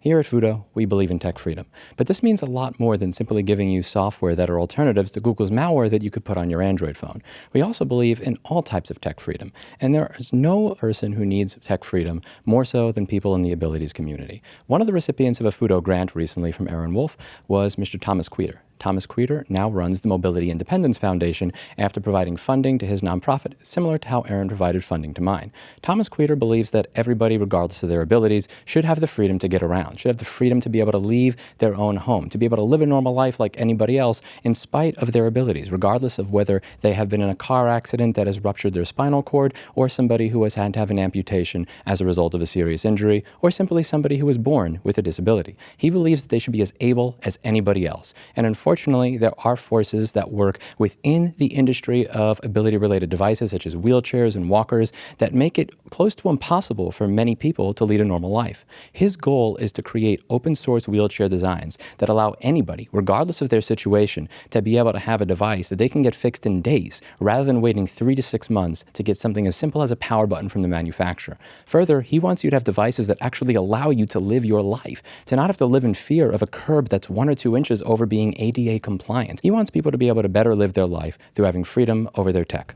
Here at Fudo, we believe in tech freedom, but this means a lot more than simply giving you software that are alternatives to Google's malware that you could put on your Android phone. We also believe in all types of tech freedom, and there is no person who needs tech freedom more so than people in the abilities community. One of the recipients of a Fudo grant recently from Aaron Wolf was Mr. Thomas Queter. Thomas Queter now runs the Mobility Independence Foundation after providing funding to his nonprofit, similar to how Aaron provided funding to mine. Thomas Queter believes that everybody, regardless of their abilities, should have the freedom to get around, should have the freedom to be able to leave their own home, to be able to live a normal life like anybody else in spite of their abilities, regardless of whether they have been in a car accident that has ruptured their spinal cord, or somebody who has had to have an amputation as a result of a serious injury, or simply somebody who was born with a disability. He believes that they should be as able as anybody else. And unfortunately, there are forces that work within the industry of ability-related devices, such as wheelchairs and walkers, that make it close to impossible for many people to lead a normal life. His goal is to create open-source wheelchair designs that allow anybody, regardless of their situation, to be able to have a device that they can get fixed in days, rather than waiting 3 to 6 months to get something as simple as a power button from the manufacturer. Further, he wants you to have devices that actually allow you to live your life, to not have to live in fear of a curb that's 1 or 2 inches over being ADA compliant. He wants people to be able to better live their life through having freedom over their tech.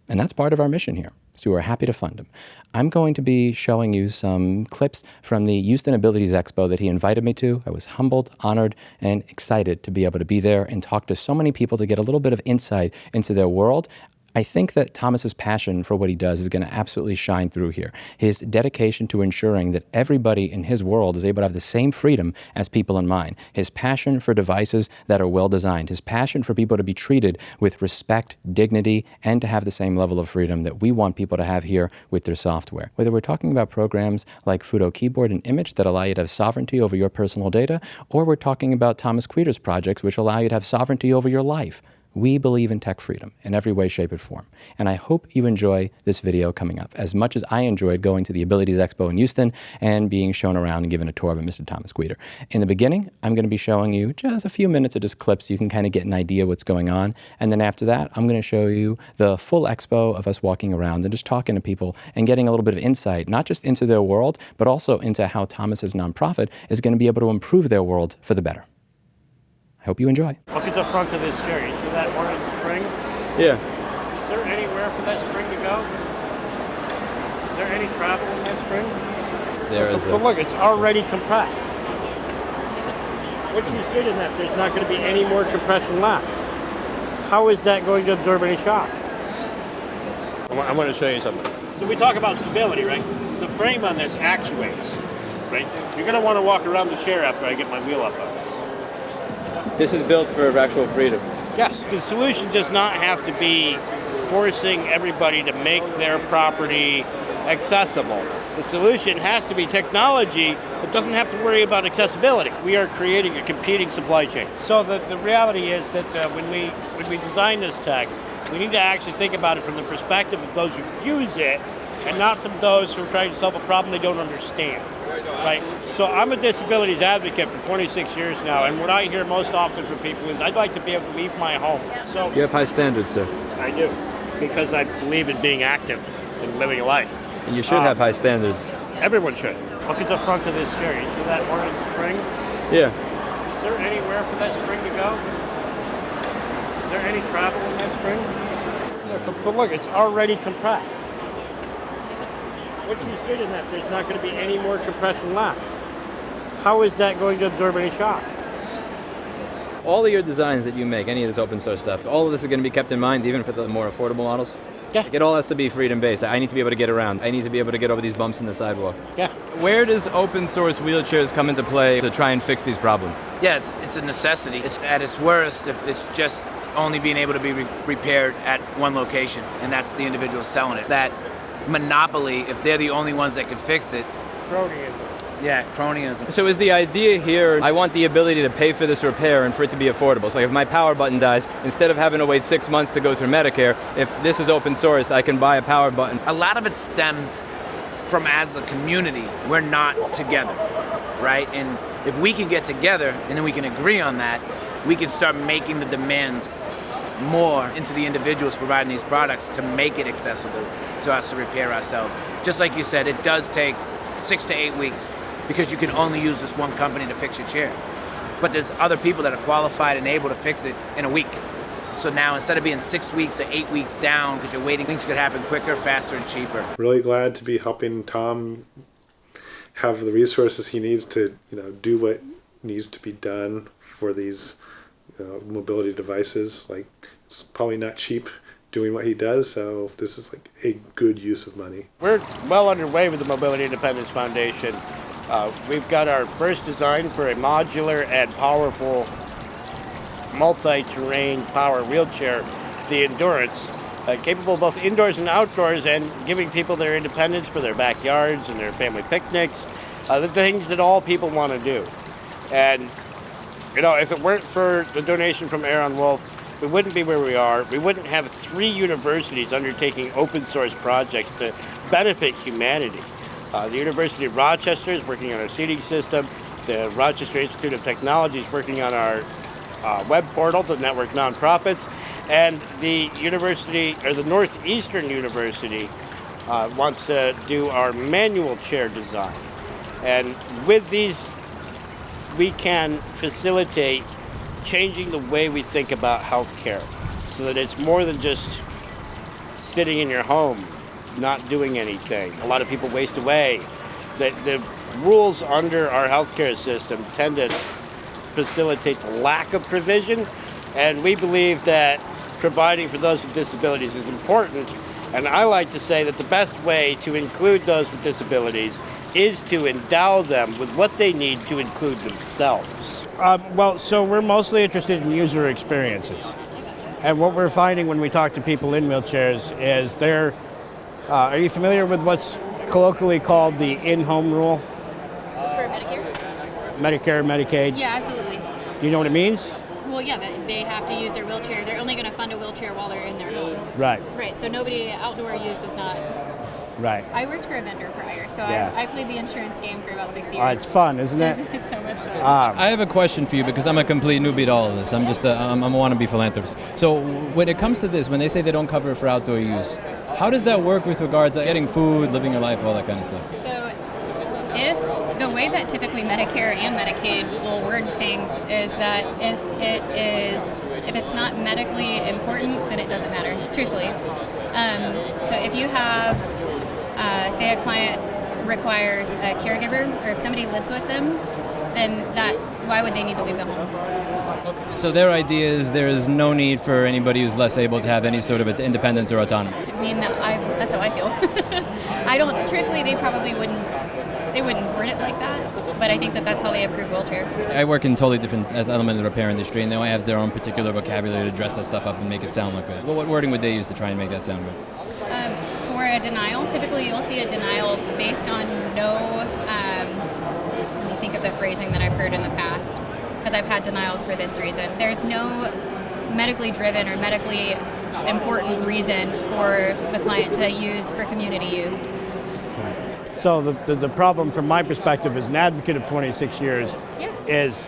And that's part of our mission here, so we're happy to fund him. I'm going to be showing you some clips from the Houston Abilities Expo that he invited me to. I was humbled, honored, and excited to be able to be there and talk to so many people to get a little bit of insight into their world. I think that Thomas's passion for what he does is going to absolutely shine through here. His dedication to ensuring that everybody in his world is able to have the same freedom as people in mine. His passion for devices that are well designed. His passion for people to be treated with respect, dignity, and to have the same level of freedom that we want people to have here with their software. Whether we're talking about programs like Fudo Keyboard and Image that allow you to have sovereignty over your personal data, or we're talking about Thomas Queter's projects which allow you to have sovereignty over your life. We believe in tech freedom in every way, shape, and form. And I hope you enjoy this video coming up as much as I enjoyed going to the Abilities Expo in Houston and being shown around and given a tour by Mr. Thomas Queter. In the beginning, I'm going to be showing you just a few minutes of just clips so you can kind of get an idea what's going on. And then after that, I'm going to show you the full expo of us walking around and just talking to people and getting a little bit of insight, not just into their world, but also into how Thomas's nonprofit is going to be able to improve their world for the better. I hope you enjoy. Look at the front of this chair. You see that orange spring? Yeah. Is there anywhere for that spring to go? Is there any travel in that spring? But look, it's already compressed. What you see is that there's not going to be any more compression left. How is that going to absorb any shock? I'm going to show you something. So we talk about stability, right? The frame on this actuates, right? You're going to want to walk around the chair after I get my wheel up on this. This is built for actual freedom. Yes. The solution does not have to be forcing everybody to make their property accessible. The solution has to be technology that doesn't have to worry about accessibility. We are creating a competing supply chain. So the reality is that when we design this tech, we need to actually think about it from the perspective of those who use it and not from those who are trying to solve a problem they don't understand. Right. So I'm a disabilities advocate for 26 years now, and what I hear most often from people is, I'd like to be able to leave my home. So you have high standards, sir. I do, because I believe in being active and living a life. And you should have high standards. Everyone should. Look at the front of this chair. You see that orange spring? Yeah. Is there anywhere for that spring to go? Is there any travel in that spring? Yeah, but look, it's already compressed. What you see is that there's not going to be any more compression left. How is that going to absorb any shock? All of your designs that you make, any of this open source stuff, all of this is going to be kept in mind even for the more affordable models? Yeah. Like it all has to be freedom-based. I need to be able to get around. I need to be able to get over these bumps in the sidewalk. Yeah. Where does open source wheelchairs come into play to try and fix these problems? Yeah, it's a necessity. It's at its worst if it's just only being able to be repaired at one location, and that's the individual selling it. That monopoly, if they're the only ones that can fix it. Cronyism. Yeah, cronyism. So is the idea here, I want the ability to pay for this repair and for it to be affordable. So like if my power button dies, instead of having to wait 6 months to go through Medicare, if this is open source, I can buy a power button. A lot of it stems from, as a community, we're not together, right? And if we can get together and then we can agree on that, we can start making the demands more into the individuals providing these products to make it accessible to us to repair ourselves. Just like you said, it does take 6 to 8 weeks because you can only use this one company to fix your chair. But there's other people that are qualified and able to fix it in a week. So now instead of being 6 weeks or 8 weeks down because you're waiting, things could happen quicker, faster, and cheaper. Really glad to be helping Tom have the resources he needs to, do what needs to be done for these mobility devices. Like, it's probably not cheap doing what he does, so this is like a good use of money. We're well underway with the Mobility Independence Foundation. We've got our first design for a modular and powerful multi-terrain power wheelchair, the Endurance, capable both indoors and outdoors and giving people their independence for their backyards and their family picnics, the things that all people want to do. And, if it weren't for the donation from Aaron Wolf, we wouldn't be where we are. We wouldn't have 3 universities undertaking open source projects to benefit humanity. The University of Rochester is working on our seating system. The Rochester Institute of Technology is working on our web portal to network nonprofits. And the Northeastern University wants to do our manual chair design. And with these, we can facilitate changing the way we think about healthcare so that it's more than just sitting in your home, not doing anything. A lot of people waste away. The rules under our healthcare system tend to facilitate the lack of provision, and we believe that providing for those with disabilities is important. And I like to say that the best way to include those with disabilities is to endow them with what they need to include themselves. So we're mostly interested in user experiences. And what we're finding when we talk to people in wheelchairs is are you familiar with what's colloquially called the in-home rule? For Medicare? Medicare, Medicaid? Yeah, absolutely. Do you know what it means? Well, yeah, they have to use their wheelchair. They're only going to fund a wheelchair while they're in their home. Right. Right, so outdoor use is not. Right. I worked for a vendor prior, so Yeah. I played the insurance game for about 6 years. It's fun, isn't it? It's so much fun. I have a question for you because I'm a complete newbie to all of this. I'm just I'm a wannabe philanthropist. So when it comes to this, when they say they don't cover it for outdoor use, how does that work with regards to getting food, living your life, all that kind of stuff? So if the way that typically Medicare and Medicaid will word things is that if it's not medically important, then it doesn't matter, truthfully. So if you have, say a client requires a caregiver, or if somebody lives with them, then why would they need to leave the home? Okay. So their idea is there is no need for anybody who's less able to have any sort of independence or autonomy. I mean, that's how I feel. Truthfully, they probably wouldn't word it like that, but I think that's how they approve wheelchairs. I work in totally different element of the repair industry, and they have their own particular vocabulary to dress that stuff up and make it sound look good. Well, what wording would they use to try and make that sound good? For a denial, typically you'll see a denial based on let me think of the phrasing that I've heard in the past, because I've had denials for this reason. There's no medically driven or medically important reason for the client to use for community use. So the problem from my perspective as an advocate of 26 years is,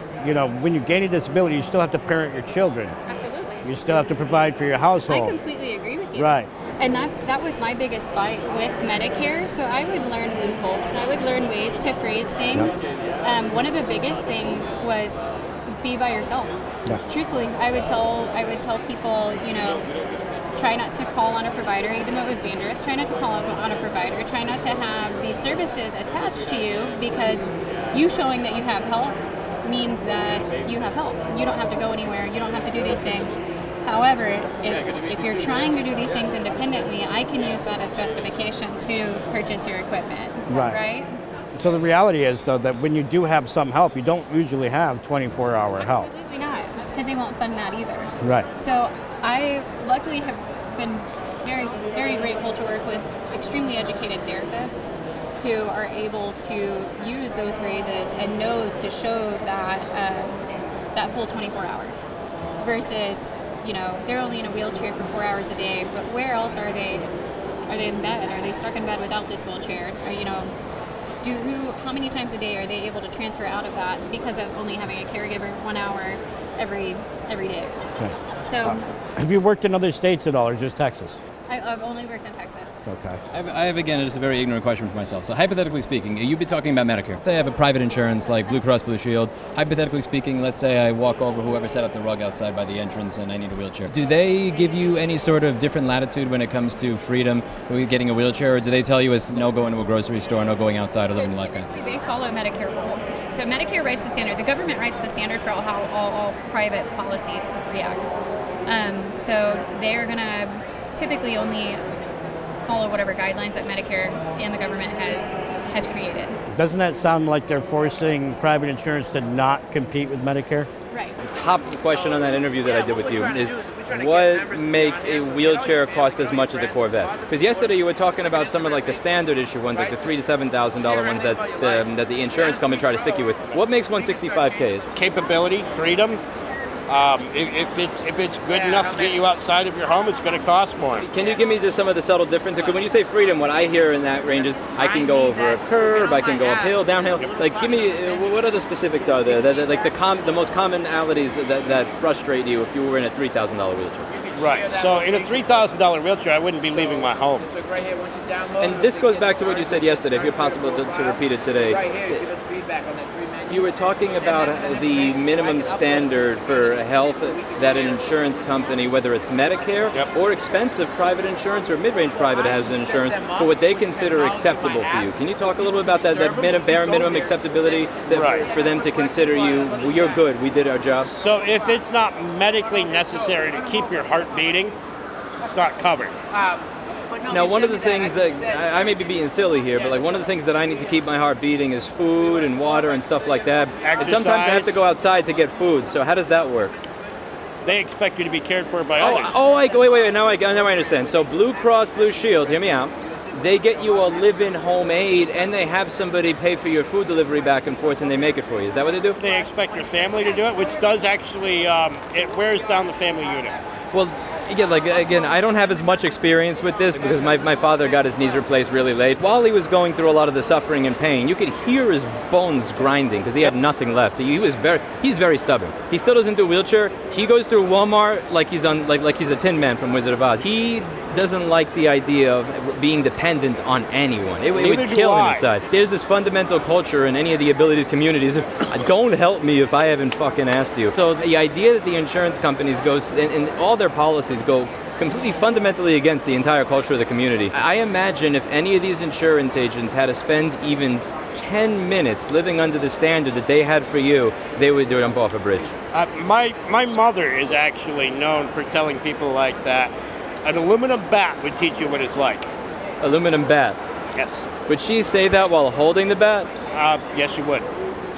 when you gain a disability, you still have to parent your children. Absolutely. You still have to provide for your household. I completely agree with you. Right. And that was my biggest fight with Medicare. So I would learn loopholes. I would learn ways to phrase things. Yep. One of the biggest things was be by yourself. Yeah. Truthfully, I would tell people, try not to call on a provider, even though it was dangerous. Try not to call on a provider. Try not to have these services attached to you, because you showing that you have help means that you have help. You don't have to go anywhere. You don't have to do these things. However, if you're trying to do these things independently, I can use that as justification to purchase your equipment. Right? So the reality is, though, that when you do have some help, you don't usually have 24-hour help. Absolutely not, because they won't fund that either. Right. So I luckily have been very, very grateful to work with extremely educated therapists who are able to use those phrases and know to show that full 24 hours versus, they're only in a wheelchair for 4 hours a day, but where else are they? Are they in bed? Are they stuck in bed without this wheelchair? Or, how many times a day are they able to transfer out of that because of only having a caregiver 1 hour every day? Okay. So, have you worked in other states at all, or just Texas? I've only worked in Texas. Okay. I have again, just a very ignorant question for myself. So hypothetically speaking, you'd be talking about Medicare. Say I have a private insurance like Blue Cross Blue Shield. Hypothetically speaking, let's say I walk over whoever set up the rug outside by the entrance and I need a wheelchair. Do they give you any sort of different latitude when it comes to freedom with getting a wheelchair, or do they tell you it's no going to a grocery store, no going outside or living your life? Typically, they follow Medicare rule. So Medicare writes the standard. The government writes the standard for how all private policies react. So they're going to typically only follow whatever guidelines that Medicare and the government has created. Doesn't that sound like they're forcing private insurance to not compete with Medicare? Right. Top question on that interview that I did with you is what makes a wheelchair cost as much as a Corvette? Because yesterday you were talking about some of like the standard issue ones, like the $3,000 to $7,000 ones that the insurance company try to stick you with. What makes 165K? Capability, freedom. If it's good enough to get you outside of your home, it's going to cost more. Can you give me just some of the subtle differences? Because when you say freedom, what I hear in that range is I can go over a curb, I can go uphill, downhill. Like, give me what other specifics are there? Like the most commonalities that frustrate you if you were in a $3,000 wheelchair. Right. So in a $3,000 wheelchair, I wouldn't be leaving my home. And this goes back to what you said yesterday. If you're possible to repeat it today. You were talking about the minimum standard for health that an insurance company, whether it's Medicare or expensive private insurance or mid-range private has insurance, for what they consider acceptable for you. Can you talk a little bit about that bare minimum acceptability for them to consider you're good, we did our job? So if it's not medically necessary to keep your heart beating, it's not covered. Now, one of the things that, I may be being silly here, but like one of the things that I need to keep my heart beating is food and water and stuff like that. Exercise. And sometimes I have to go outside to get food. So how does that work? They expect you to be cared for by others. Wait, now I understand. So Blue Cross Blue Shield, hear me out. They get you a live-in home aid, and they have somebody pay for your food delivery back and forth, and they make it for you. Is that what they do? They expect your family to do it, which does actually, it wears down the family unit. Well, again, I don't have as much experience with this because my father got his knees replaced really late. While he was going through a lot of the suffering and pain, you could hear his bones grinding because he had nothing left. He's very stubborn. He still doesn't do wheelchair. He goes through Walmart like he's the Tin Man from Wizard of Oz. He doesn't like the idea of being dependent on anyone. It would kill him inside. There's this fundamental culture in any of the abilities communities of don't help me if I haven't fucking asked you. So the idea that the insurance companies and all their policies go completely fundamentally against the entire culture of the community. I imagine if any of these insurance agents had to spend even 10 minutes living under the standard that they had for you, they would jump off a bridge. My mother is actually known for telling people like that. An aluminum bat would teach you what it's like. Aluminum bat? Yes. Would she say that while holding the bat? Yes, she would.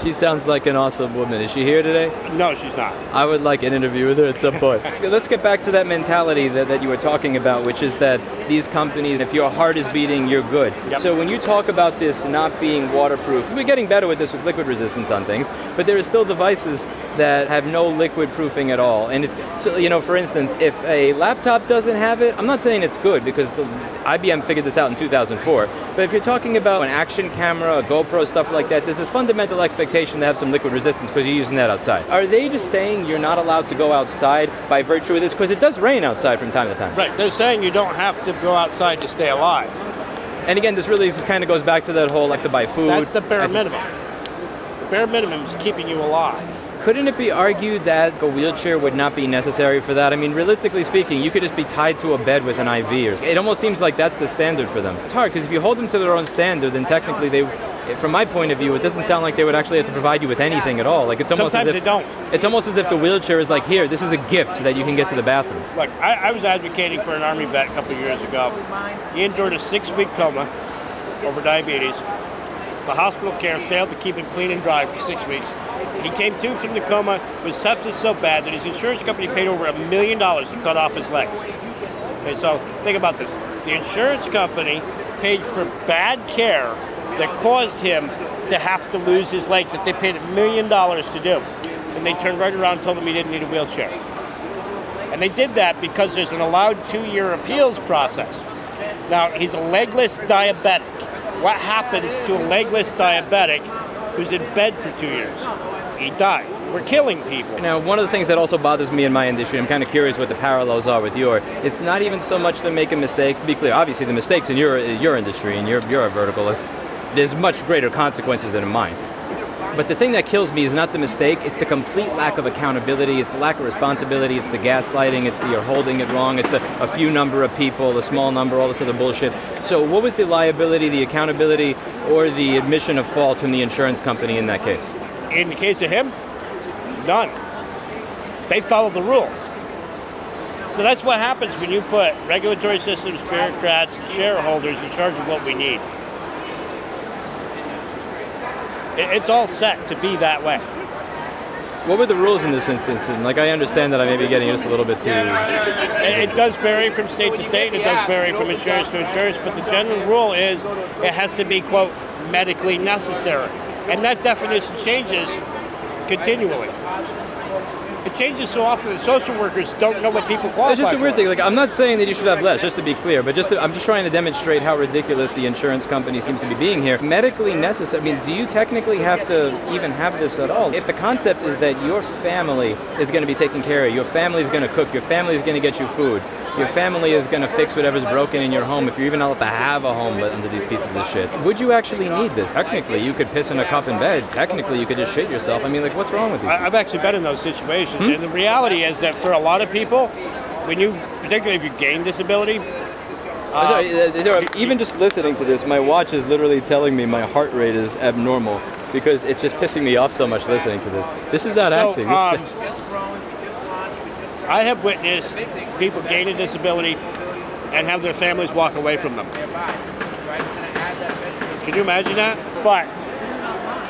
She sounds like an awesome woman. Is she here today? No, she's not. I would like an interview with her at some point. Let's get back to that mentality that you were talking about, which is that these companies, if your heart is beating, you're good. Yep. So when you talk about this not being waterproof, we're getting better with this with liquid resistance on things, but there are still devices that have no liquid proofing at all. And so, for instance, if a laptop doesn't have it, I'm not saying it's good because IBM figured this out in 2004, but if you're talking about an action camera, a GoPro, stuff like that, there's a fundamental expectation to have some liquid resistance because you're using that outside. Are they just saying you're not allowed to go outside by virtue of this? Because it does rain outside from time to time. Right. They're saying you don't have to go outside to stay alive. And again, this kind of goes back to that whole to buy food. That's the bare minimum. The bare minimum is keeping you alive. Couldn't it be argued that a wheelchair would not be necessary for that? I mean, realistically speaking, you could just be tied to a bed with an IV. It almost seems like that's the standard for them. It's hard because if you hold them to their own standard, then technically from my point of view, it doesn't sound like they would actually have to provide you with anything at all. It's almost Sometimes as if, they don't. It's almost as if the wheelchair is like, here, this is a gift so that you can get to the bathroom. Look, I was advocating for an Army vet a couple of years ago. He endured a 6-week coma over diabetes. The hospital care failed to keep him clean and dry for 6 weeks. He came to from the coma with sepsis so bad that his insurance company paid over $1 million to cut off his legs. Okay, so think about this. The insurance company paid for bad care that caused him to have to lose his legs that they paid $1 million to do. And they turned right around and told him he didn't need a wheelchair. And they did that because there's an allowed 2-year appeals process. Now, he's a legless diabetic. What happens to a legless diabetic who's in bed for 2 years? he died. We're killing people. Now, one of the things that also bothers me in my industry, I'm kind of curious what the parallels are with it's not even so much them making mistakes. To be clear, obviously the mistakes in your industry and you're a verticalist, there's much greater consequences than in mine. But the thing that kills me is not the mistake, it's the complete lack of accountability, it's the lack of responsibility, it's the gaslighting, it's the you're holding it wrong, it's a few number of people, a small number, all this other bullshit. So what was the liability, the accountability, or the admission of fault from the insurance company in that case? In the case of him, none. They followed the rules. So that's what happens when you put regulatory systems, bureaucrats, and shareholders in charge of what we need. It's all set to be that way. What were the rules in this instance? And I understand that I may be getting just a little bit too... It does vary from state to state, and it does vary from insurance to insurance, but the general rule is it has to be, quote, medically necessary. And that definition changes continually. It changes so often that social workers don't know what people qualify for. It's just a weird thing. I'm not saying that you should have less, just to be clear, but I'm just trying to demonstrate how ridiculous the insurance company seems to be being here. Medically necessary. I mean, do you technically have to even have this at all? If the concept is that your family is going to be taken care of, your family is going to cook, your family is going to get you food, your family is going to fix whatever's broken in your home, if you're even allowed to have a home under these pieces of shit, would you actually need this? Technically, you could piss in a cup in bed. Technically, you could just shit yourself. I mean, what's wrong with you? I've actually been in those situations, and the reality is that for a lot of people, particularly if you gain disability, even just listening to this, my watch is literally telling me my heart rate is abnormal because it's just pissing me off so much listening to this. This is not acting. I have witnessed people gain a disability and have their families walk away from them. Can you imagine that? But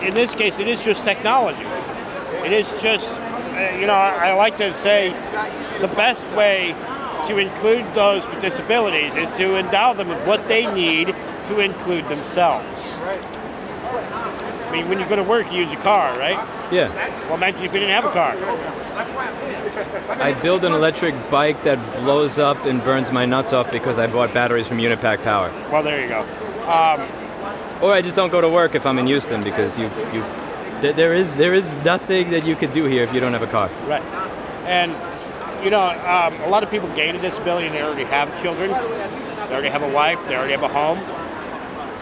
in this case, it is just technology. It is just, I like to say the best way to include those with disabilities is to endow them with what they need to include themselves. I mean, when you go to work, you use a car, right? Yeah. Well, imagine if you didn't have a car. I build an electric bike that blows up and burns my nuts off because I bought batteries from Unipack Power. Well, there you go. Or I just don't go to work if I'm in Houston because there is nothing that you could do here if you don't have a car. Right. And, a lot of people gain a disability and they already have children. They already have a wife. They already have a home.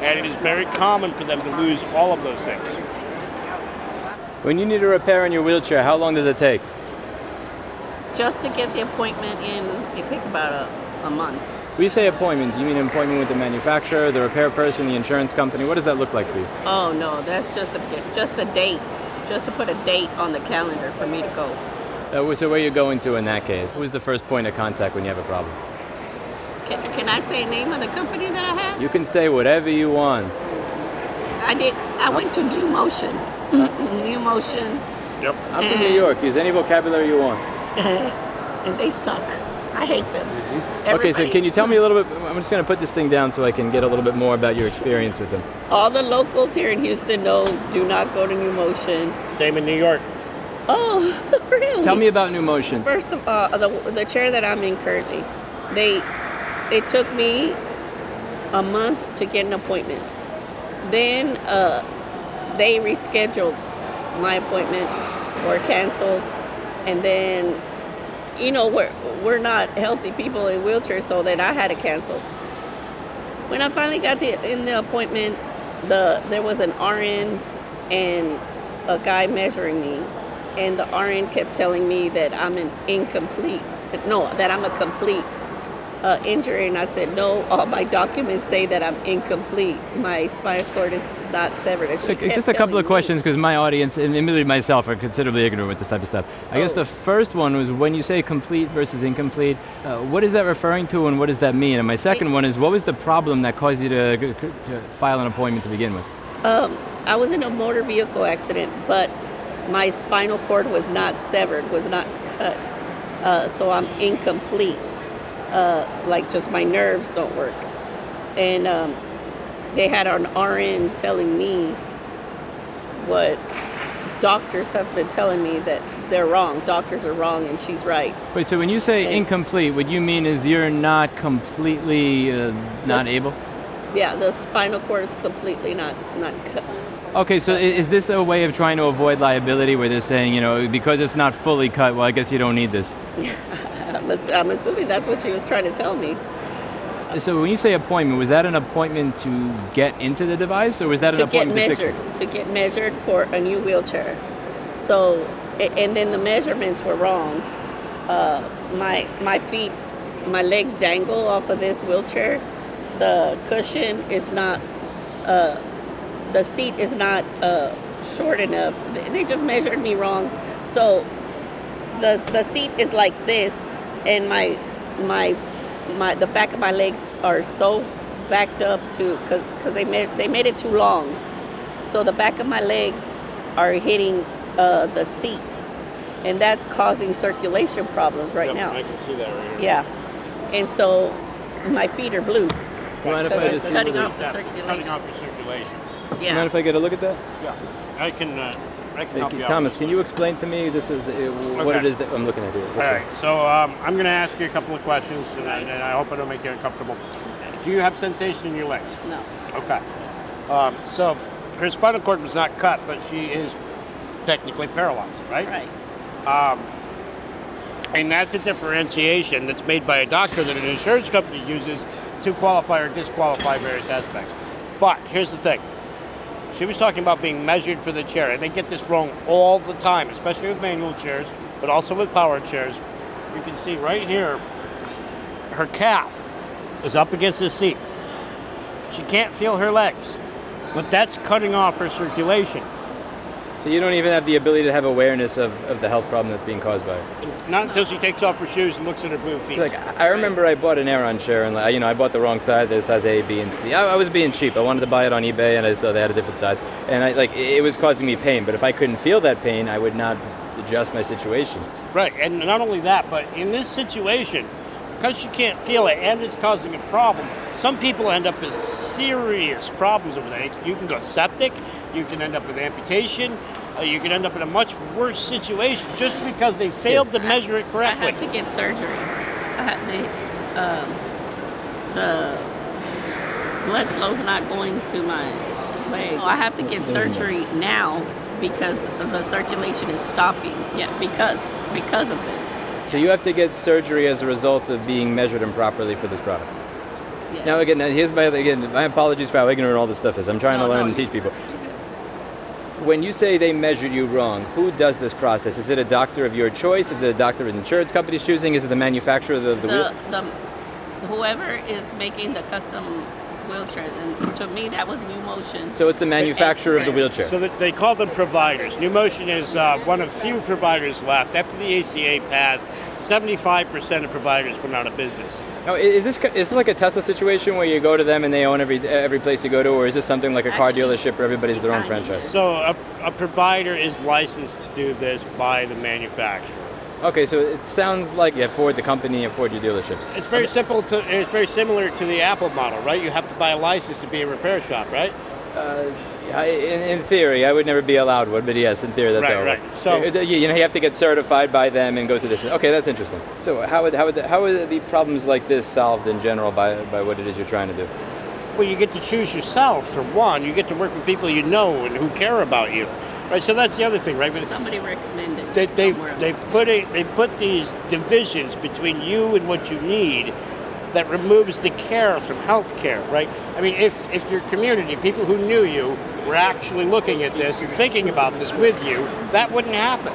And it is very common for them to lose all of those things. When you need a repair in your wheelchair, how long does it take? Just to get the appointment in, it takes about a month. When you say appointment, do you mean an appointment with the manufacturer, the repair person, the insurance company? What does that look like for you? Oh, no, that's just a date. Just to put a date on the calendar for me to go. So where are you going to in that case? Who's the first point of contact when you have a problem? Can I say the name of the company that I have? You can say whatever you want. I went to New Motion. New Motion. Yep. I'm from New York. Use any vocabulary you want. And they suck. I hate them. Okay, so can you tell me a little bit? I'm just going to put this thing down so I can get a little bit more about your experience with them. All the locals here in Houston know, do not go to New Motion. Same in New York. Oh, really? Tell me about New Motion. First of all, the chair that I'm in currently, it took me a month to get an appointment. Then they rescheduled my appointment or canceled, and then we're not healthy people in wheelchairs, so then I had to cancel. When I finally got in the appointment, there was an RN and a guy measuring me, and the RN kept telling me that I'm a complete injury, and I said, no, all my documents say that I'm incomplete. My spinal cord is not severed. Just a couple of questions, because my audience, and admittedly myself, are considerably ignorant with this type of stuff. I guess the first one was when you say complete versus incomplete, what is that referring to and what does that mean? And my second one is, what was the problem that caused you to file an appointment to begin with? I was in a motor vehicle accident, but my spinal cord was not severed, was not cut. So I'm incomplete. Just my nerves don't work. And they had an RN telling me what doctors have been telling me that they're wrong. Doctors are wrong and she's right. Wait, so when you say incomplete, what you mean is you're not completely not able? Yeah, the spinal cord is completely not cut. Okay, so is this a way of trying to avoid liability where they're saying, because it's not fully cut, well, I guess you don't need this? I'm assuming that's what she was trying to tell me. So when you say appointment, was that an appointment to get into the device, or was that an appointment to fix it? To get measured for a new wheelchair. So, and then the measurements were wrong. My feet, my legs dangle off of this wheelchair. The cushion is not, the seat is not short enough. They just measured me wrong. So the seat is like this, and the back of my legs are so backed up because they made it too long. So the back of my legs are hitting the seat, and that's causing circulation problems right now. I can see that right here. Yeah, and so my feet are blue. Mind if I just see Cutting what off it- the circulation. Cutting off your circulation. Yeah. Mind if I get a look at that? Yeah. I can help you out. Thomas, can you explain to me what Okay. it is that I'm looking at here? All right, so I'm going to ask you a couple of questions, and I hope I don't make you uncomfortable. Do you have sensation in your legs? No. Okay. So her spinal cord was not cut, but she is technically paralyzed, right? Right. And that's a differentiation that's made by a doctor that an insurance company uses to qualify or disqualify various aspects. But here's the thing. She was talking about being measured for the chair, and they get this wrong all the time, especially with manual chairs, but also with power chairs. You can see right here, her calf is up against the seat. She can't feel her legs, but that's cutting off her circulation. So you don't even have the ability to have awareness of the health problem that's being caused by it. Not until she takes off her shoes and looks at her blue feet. Like, I remember I bought an Aeron chair, and I bought the wrong size. There's size A, B, and C. I was being cheap. I wanted to buy it on eBay, and I saw they had a different size, and it was causing me pain. But if I couldn't feel that pain, I would not adjust my situation. Right, and not only that, but in this situation, because she can't feel it and it's causing a problem, some people end up with serious problems over there. You can go septic, you can end up with amputation, you can end up in a much worse situation just because they failed to measure it correctly. I have to get surgery. The blood flow's not going to my legs. I have to get surgery now because the circulation is stopping. Yeah, because of this. So you have to get surgery as a result of being measured improperly for this product. Yes. Now here's my apologies for how ignorant all this stuff is. I'm trying to learn and teach people. When you say they measured you wrong, who does this process? Is it a doctor of your choice? Is it a doctor of the insurance company's choosing? Is it the manufacturer of the wheel? Whoever is making the custom wheelchair, and to me that was New Motion. So it's the manufacturer of the wheelchair. So that they call them providers. New Motion is one of few providers left. After the ACA passed, 75% of providers went out of business. Now, is this like a Tesla situation where you go to them and they own every place you go to, or is this something like a car dealership where everybody's their own franchise? So a provider is licensed to do this by the manufacturer. Okay, so it sounds like you have Ford the company and Ford your dealerships. It's very simple. It's very similar to the Apple model, right? You have to buy a license to be a repair shop, right? In theory, I would never be allowed one, but yes, in theory, that's how it works. Right. So you have to get certified by them and go through this. Okay, that's interesting. So how are the problems like this solved in general by what it is you're trying to do? Well, you get to choose yourself for one. You get to work with people you know and who care about you, right? So that's the other thing, right? Somebody recommended. They put these divisions between you and what you need that removes the care from healthcare, right? I mean, if your community, people who knew you, were actually looking at this and thinking about this with you, that wouldn't happen.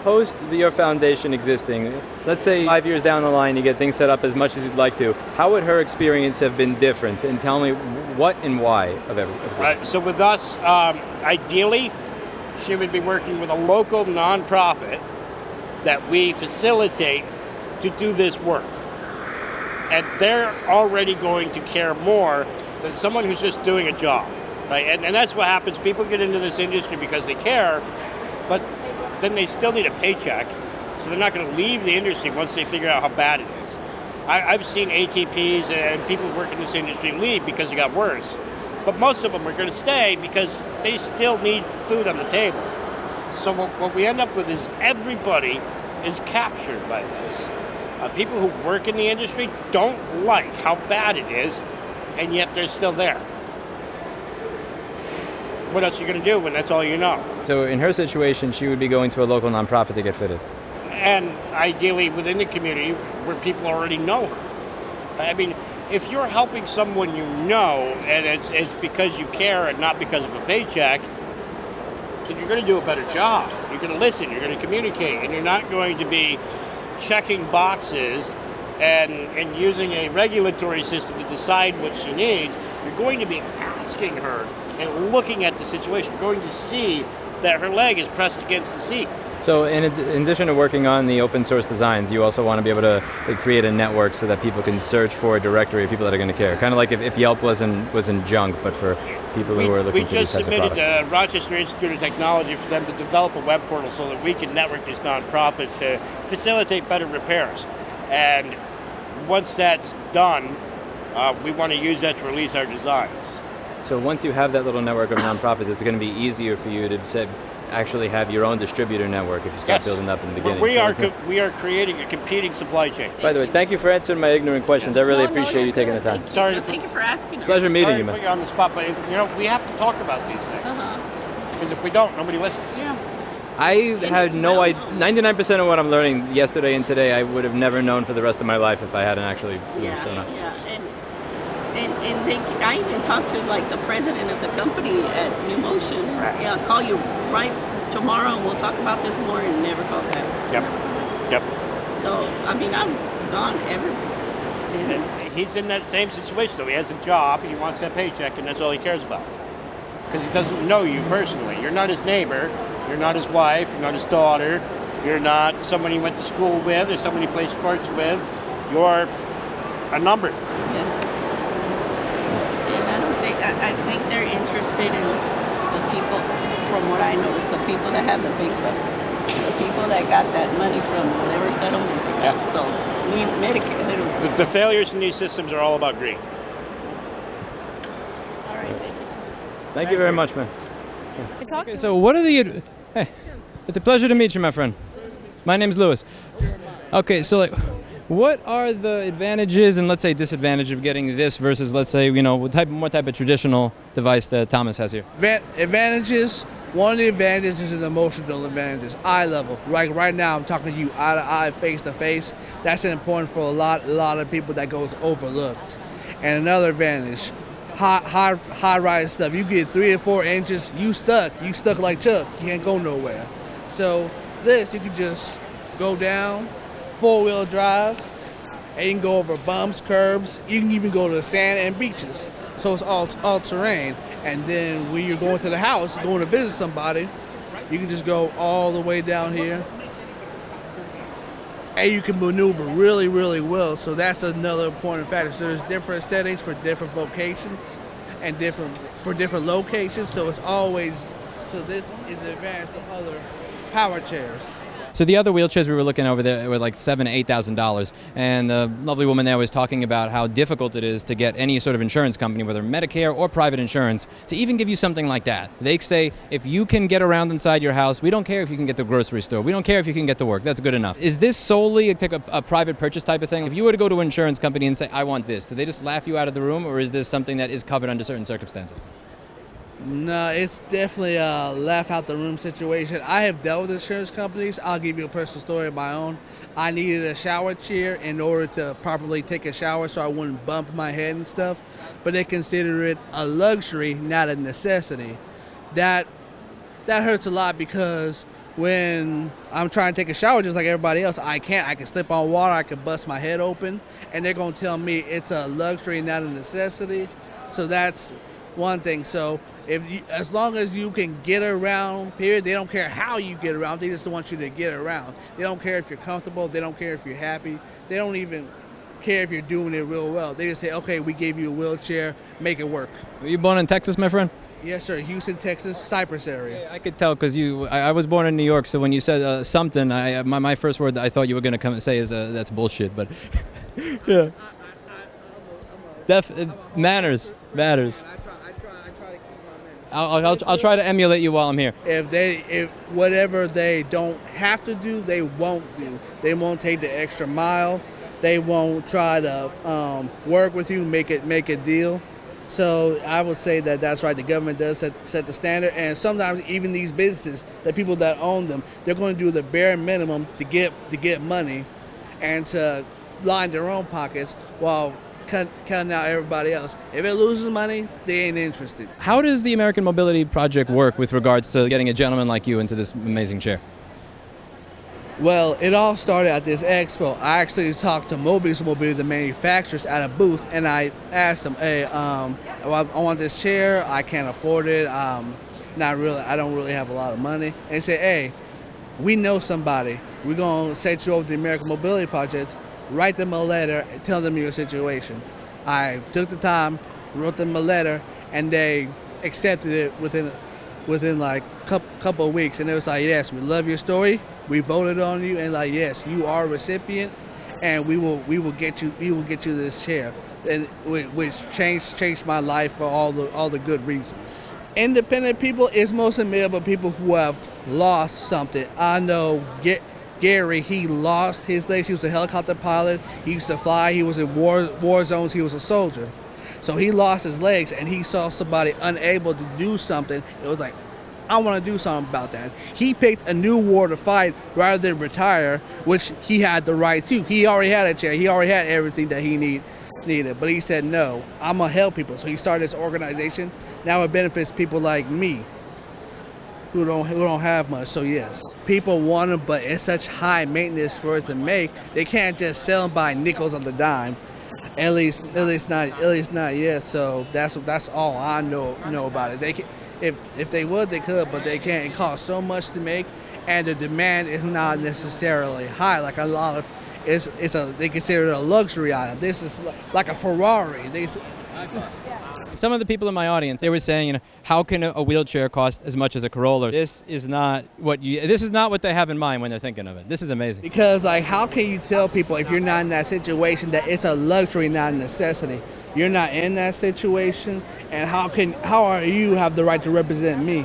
Post your foundation existing, let's say 5 years down the line, you get things set up as much as you'd like to. How would her experience have been different? And tell me what and why of everything. Right. So with us, ideally, she would be working with a local nonprofit that we facilitate to do this work. And they're already going to care more than someone who's just doing a job, right? And that's what happens. People get into this industry because they care, but then they still need a paycheck, so they're not going to leave the industry once they figure out how bad it is. I've seen ATPs and people who work in this industry leave because it got worse, but most of them are going to stay because they still need food on the table. So what we end up with is everybody is captured by this. People who work in the industry don't like how bad it is, and yet they're still there. what else are you going to do when that's all you know? So in her situation, she would be going to a local nonprofit to get fitted. And ideally within the community where people already know her. I mean, if you're helping someone you know and it's because you care and not because of a paycheck, then you're going to do a better job. You're going to listen, you're going to communicate, and you're not going to be checking boxes and using a regulatory system to decide what she needs. You're going to be asking her and looking at the situation. You're going to see that her leg is pressed against the seat. So in addition to working on the open source designs, you also want to be able to create a network so that people can search for a directory of people that are going to care. Kind of like if Yelp wasn't junk, but for people who are looking for these types of products. We just submitted to Rochester Institute of Technology for them to develop a web portal so that we can network these nonprofits to facilitate better repairs. And once that's done, we want to use that to release our designs. So once you have that little network of nonprofits, it's going to be easier for you to actually have your own distributor network if you start building up in the beginning. We are creating a competing supply chain. By the way, thank you for answering my ignorant questions. I really appreciate you taking the time. Sorry. Thank you for asking us. Pleasure meeting you, To man. put you on the spot, but we have to talk about these things. Because if we don't, nobody listens. Yeah. I had no idea. 99% of what I'm learning yesterday and today, I would have never known for the rest of my life if I hadn't actually shown up. Yeah. I even talked to like the president of the company at New Motion. Yeah, I'll call you right tomorrow and we'll talk about this more, and never call back. Yep. So I mean, I've gone And he's in that same situation though. He has a job, he wants that paycheck, and that's all he cares about. Because he doesn't know you personally. You're not his neighbor, you're not his wife, you're not his daughter, you're not someone he went to school with or someone he plays sports with. You're a number. Yeah. I think they're interested in the people, from what I noticed, the people that have the big bucks, the people that got that money from whatever settlement they got. So, Medicare. The failures in these systems are all about greed. All right, thank you. Thank you very much, man. Okay, so what are the... Hey, it's a pleasure to meet you, my friend. My name's Lewis. Okay, so like, what are the advantages and let's say disadvantages of getting this versus, let's say, what type of traditional device that Thomas has here? Advantages. One of the advantages is an emotional advantage, eye level. Right now, I'm talking to you eye to eye, face to face. That's important for a lot of people that goes overlooked. And another advantage, high rise stuff. You get 3 or 4 inches, you stuck like Chuck. You can't go nowhere. So this, you can just go down, 4-wheel drive, and you can go over bumps, curbs. You can even go to sand and beaches. So it's all terrain. And then when you're going to the house, going to visit somebody, you can just go all the way down here. And you can maneuver really, really well. So that's another important factor. So there's different settings for different vocations and for different locations. So this is an advantage for other power chairs. So the other wheelchairs we were looking over there were like $7,000 to $8,000, and the lovely woman there was talking about how difficult it is to get any sort of insurance company, whether Medicare or private insurance, to even give you something like that. They say, if you can get around inside your house, we don't care if you can get to the grocery store, we don't care if you can get to work, that's good enough. Is this solely a private purchase type of thing? If you were to go to an insurance company and say, I want this, do they just laugh you out of the room, or is this something that is covered under certain circumstances? No, it's definitely a laugh out the room situation. I have dealt with insurance companies. I'll give you a personal story of my own. I needed a shower chair in order to properly take a shower so I wouldn't bump my head and stuff. But they consider it a luxury, not a necessity. That hurts a lot because when I'm trying to take a shower just like everybody else, I can't. I can slip on water, I can bust my head open, and they're going to tell me it's a luxury, not a necessity. So that's one thing. So as long as you can get around, period, they don't care how you get around. They just want you to get around. They don't care if you're comfortable. They don't care if you're happy. They don't even care if you're doing it real well. They just say, okay, we gave you a wheelchair, make it work. Were you born in Texas, my friend? Yes, sir. Houston, Texas, Cypress area. Yeah, I could tell because I was born in New York, so when you said something, my first word I thought you were going to come and say is that's bullshit, but yeah. Manners. I'll try to emulate you while I'm here. If whatever they don't have to do, they won't do. They won't take the extra mile. They won't try to work with you, make a deal. So I would say that that's right. The government does set the standard, and sometimes even these businesses, the people that own them, they're going to do the bare minimum to get money, and to line their own pockets while cutting out everybody else. If it loses money, they ain't interested. How does the American Mobility Project work with regards to getting a gentleman like you into this amazing chair? Well, it all started at this expo. I actually talked to Mobius Mobility, the manufacturers, at a booth, and I asked them, "Hey, I want this chair. I can't afford it. Not really. I don't really have a lot of money." And they said, "Hey, we know somebody. We're gonna set you over to the American Mobility Project. Write them a letter and tell them your situation." I took the time, wrote them a letter, and they accepted it within like couple of weeks. And it was like, "Yes, we love your story. We voted on you, and like, yes, you are a recipient, and we will get you this chair," and which changed my life for all the good reasons. Independent people is mostly made up of people who have lost something. I know Gary, he lost his legs. He was a helicopter pilot. He used to fly. He was in war zones. He was a soldier. So he lost his legs, and he saw somebody unable to do something. It was like, I want to do something about that. He picked a new war to fight rather than retire, which he had the right to. He already had a chair. He already had everything that he needed. But he said, no, I'm going to help people. So he started this organization. Now it benefits people like me who don't have much. So yes, people want them, but it's such high maintenance for it to make. They can't just sell them by nickels on the dime. At least not yet. So that's all I know about it. They can, if they would, they could, but they can't. It costs so much to make, and the demand is not necessarily high. Like a lot of, they consider it a luxury item. This is like a Ferrari. Some of the people in my audience, they were saying, how can a wheelchair cost as much as a Corolla? This is not what they have in mind when they're thinking of it. This is amazing. Because like, how can you tell people if you're not in that situation that it's a luxury, not a necessity? You're not in that situation, and how are you have the right to represent me?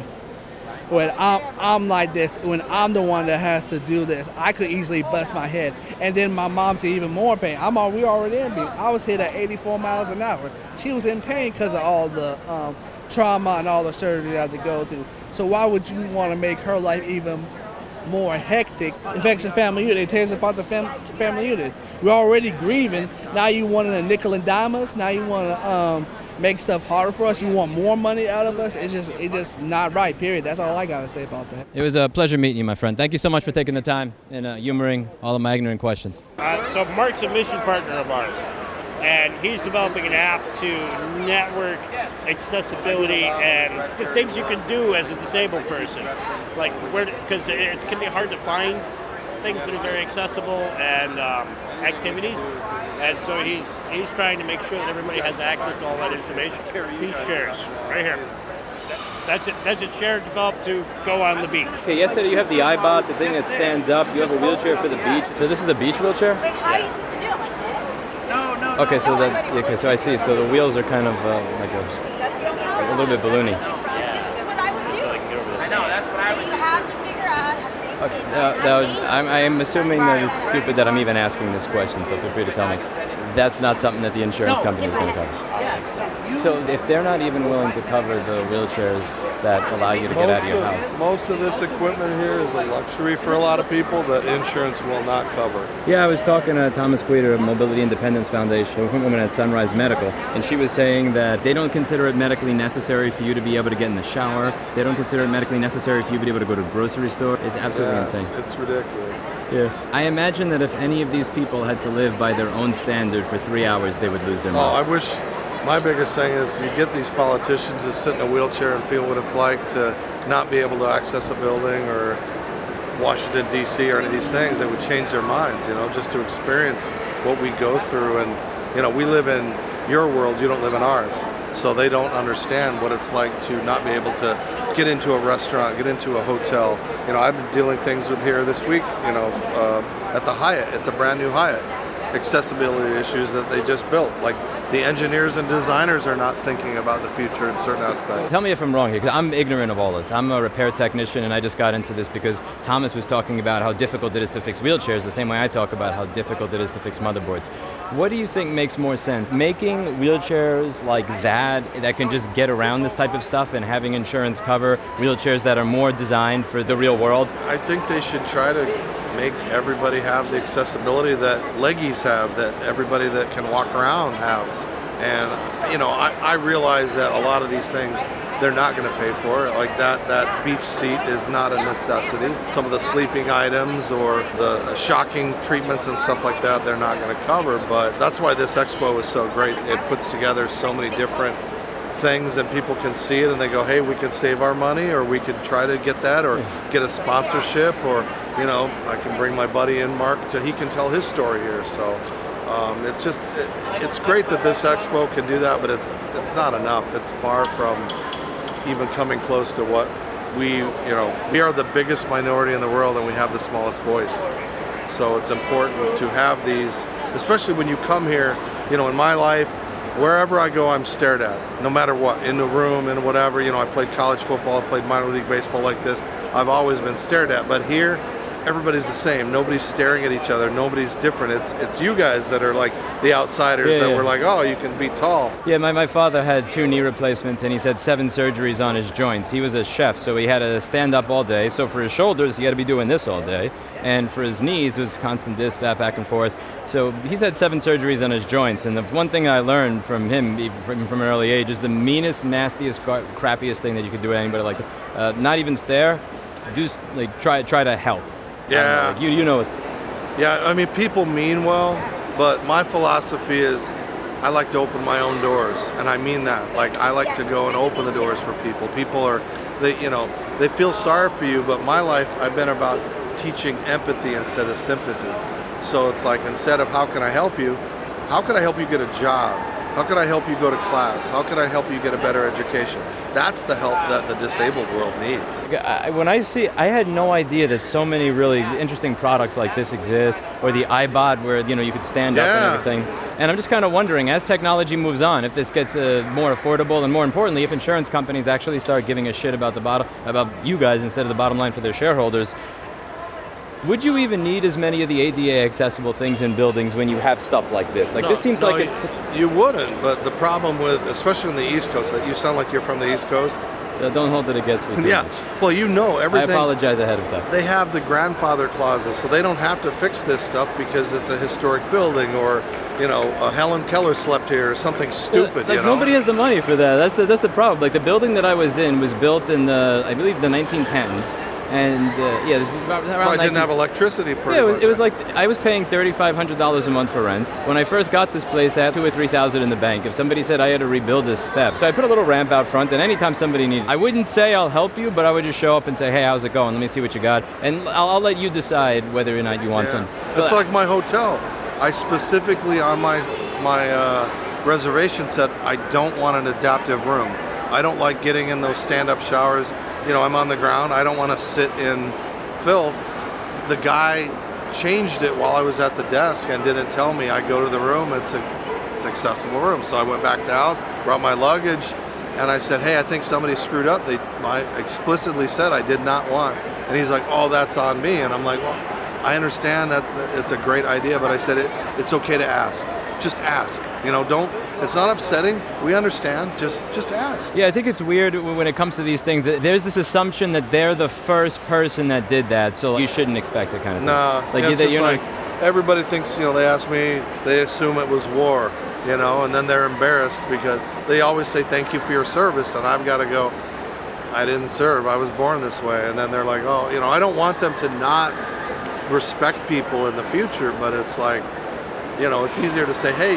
When I'm like this, when I'm the one that has to do this, I could easily bust my head, and then my mom's in even more pain. We already in pain. I was hit at 84 miles an hour. She was in pain because of all the trauma and all the surgery I had to go through. So why would you want to make her life even more hectic? It affects the family unit. It tears apart the family unit. We're already grieving. Now you want to nickel and dime us. Now you want to make stuff harder for us. You want more money out of us. It's just not right, period. That's all I got to say about that. It was a pleasure meeting you, my friend. Thank you so much for taking the time and humoring all of my ignorant questions. So Mark's a mission partner of ours, and he's developing an app to network accessibility and the things you can do as a disabled person. Like, because it can be hard to find things that are very accessible and activities. And so he's trying to make sure that everybody has access to all that information. These chairs, right here. That's a chair developed to go on the beach. Okay, yesterday you have the iBot, the thing that stands up. You have a wheelchair for the beach. So this is a beach wheelchair? Wait, how are you supposed to do it like this? No. Okay, so I see. So the wheels are kind of like a little bit balloony. This is what I would do. I know, that's what I would You have to figure out how to make Okay, I am assuming that it's stupid that I'm even asking this question, so feel free to tell me. That's not something that the insurance company is going to cover. So if they're not even willing to cover the wheelchairs that allow you to get out of your house. Most of this equipment here is a luxury for a lot of people that insurance will not cover. Yeah, I was talking to Thomas Queter of Mobility Independence Foundation, a woman at Sunrise Medical, and she was saying that they don't consider it medically necessary for you to be able to get in the shower. They don't consider it medically necessary for you to be able to go to a grocery store. It's absolutely insane. It's ridiculous. Yeah. I imagine that if any of these people had to live by their own standard for 3 hours, they would lose their mind. I wish. My biggest thing is you get these politicians to sit in a wheelchair and feel what it's like to not be able to access a building or Washington, D.C. or any of these things. They would change their minds, just to experience what we go through. And, we live in your world, you don't live in ours. So they don't understand what it's like to not be able to get into a restaurant, get into a hotel. I've been dealing things with here this week, at the Hyatt. It's a brand new Hyatt. accessibility issues that they just built. Like the engineers and designers are not thinking about the future in certain aspects. Tell me if I'm wrong here, because I'm ignorant of all this. I'm a repair technician, and I just got into this because Thomas was talking about how difficult it is to fix wheelchairs, the same way I talk about how difficult it is to fix motherboards. What do you think makes more sense? Making wheelchairs like that can just get around this type of stuff, and having insurance cover wheelchairs that are more designed for the real world? I think they should try to make everybody have the accessibility that leggies have, that everybody that can walk around have. And, you know, I realize that a lot of these things, they're not going to pay for it. Like that beach seat is not a necessity. Some of the sleeping items or the shocking treatments and stuff like that, they're not going to cover. But that's why this expo is so great. It puts together so many different things, and people can see it and they go, hey, we could save our money, or we could try to get that, or get a sponsorship, or, you know, I can bring my buddy in, Mark, he can tell his story here. So it's great that this expo can do that, but it's not enough. It's far from even coming close to what we are the biggest minority in the world, and we have the smallest voice. So it's important to have these, especially when you come here. You know, in my life, wherever I go, I'm stared at, no matter what, in the room, in whatever. You know, I played college football, I played minor league baseball like this. I've always been stared at, but here, everybody's the same. Nobody's staring at each other. Nobody's different. It's you guys that are like the outsiders that were like, oh, you can be tall. Yeah, my father had 2 knee replacements, and he's had 7 surgeries on his joints. He was a chef, so he had to stand up all day. So for his shoulders, he had to be doing this all day. And for his knees, it was constant this, that, back and forth. So he's had 7 surgeries on his joints. And the one thing I learned from him, from an early age, is the meanest, nastiest, crappiest thing that you could do to anybody. Like, not even stare, try to help. Yeah. Like you know it. Yeah, I mean, people mean well, but my philosophy is I like to open my own doors, and I mean that. Like, I like to go and open the doors for people. People they feel sorry for you, but my life, I've been about teaching empathy instead of sympathy. So it's like, instead of how can I help you, how can I help you get a job? How can I help you go to class? How can I help you get a better education? That's the help that the disabled world needs. I had no idea that so many really interesting products like this exist, or the iBot where you could stand up and everything. And I'm just kind of wondering, as technology moves on, if this gets more affordable, and more importantly, if insurance companies actually start giving a shit about about you guys instead of the bottom line for their shareholders. Would you even need as many of the ADA accessible things in buildings when you have stuff like this? Like, this seems like it's... You wouldn't, but the problem with, especially on the East Coast, that you sound like you're from the East Coast. Don't hold it against me too much. Well, you know everything. I apologize ahead of time. They have the grandfather clauses, so they don't have to fix this stuff because it's a historic building, or, Helen Keller slept here, or something stupid, Nobody has the money for that. That's the problem. Like, the building that I was in was built in I believe the 1910s. And around I didn't have electricity. It was like I was paying $3,500 a month for rent. When I first got this place, I had $2,000 or $3,000 in the bank. If somebody said I had to rebuild this step, so I put a little ramp out front. And anytime somebody needed, I wouldn't say I'll help you, but I would just show up and say, hey, how's it going? Let me see what you got, and I'll let you decide whether or not you want some. It's like my hotel. I specifically on my reservation said I don't want an adaptive room. I don't like getting in those stand-up showers. I'm on the ground. I don't want to sit in filth. The guy changed it while I was at the desk and didn't tell me. I go to the room. It's an accessible room. So I went back down, brought my luggage, and I said, hey, I think somebody screwed up. I explicitly said I did not want. And he's like, oh, that's on me. And I'm like, well, I understand that it's a great idea, but I said it's okay to ask. Just ask. It's not upsetting. We understand. Just ask. Yeah, I think it's weird when it comes to these things. There's this assumption that they're the first person that did that, so you shouldn't expect it kind of thing. No, everybody thinks, they ask me, they assume it was war, and then they're embarrassed because they always say thank you for your service, and I've got to go, I didn't serve. I was born this way. And then they're like, oh, I don't want them to not respect people in the future, but it's like, it's easier to say, hey,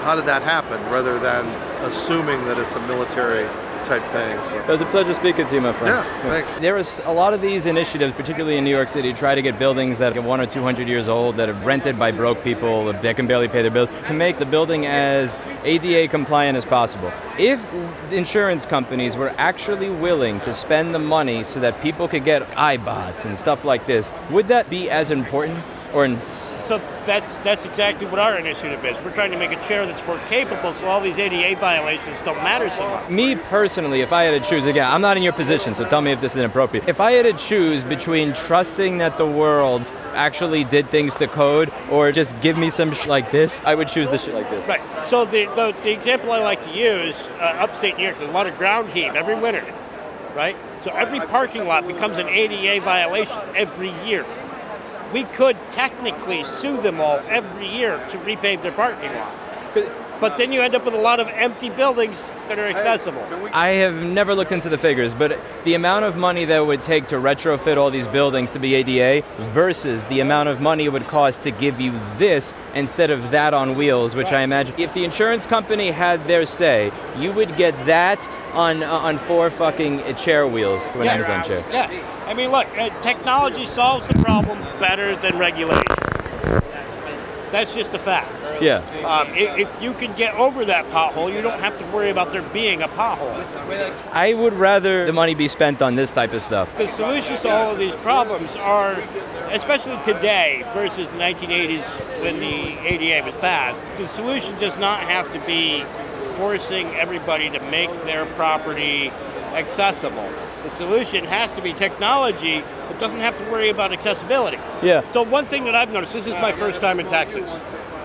how did that happen, rather than assuming that it's a military type thing. So. It was a pleasure speaking to you, my friend. Yeah, thanks. There was a lot of these initiatives, particularly in New York City, try to get buildings that are 100 or 200 years old, that are rented by broke people that can barely pay their bills, to make the building as ADA compliant as possible. If insurance companies were actually willing to spend the money so that people could get iBots and stuff like this, would that be as important? Or in So that's exactly what our initiative is. We're trying to make a chair that's more capable, so all these ADA violations don't matter so much. me personally, if I had to choose, again, I'm not in your position, so tell me if this is inappropriate. If I had to choose between trusting that the world actually did things to code or just give me some shit like this, I would choose the shit like this. Right. So the example I like to use, upstate New York, there's a lot of ground heat every winter, right? So every parking lot becomes an ADA violation every year. We could technically sue them all every year to repave their parking lot. But then you end up with a lot of empty buildings that are accessible. I have never looked into the figures, but the amount of money that it would take to retrofit all these buildings to be ADA versus the amount of money it would cost to give you this instead of that on wheels, which I imagine, if the insurance company had their say, you would get that on 4 fucking chair wheels to an Amazon chair. Yeah. I mean, look, technology solves the problem better than regulation. That's just a fact. Yeah. If you can get over that pothole, you don't have to worry about there being a pothole. I would rather the money be spent on this type of stuff. The solutions to all of these problems are, especially today versus the 1980s when the ADA was passed, the solution does not have to be forcing everybody to make their property accessible. The solution has to be technology that doesn't have to worry about accessibility. Yeah. So one thing that I've noticed, this is my first time in Texas.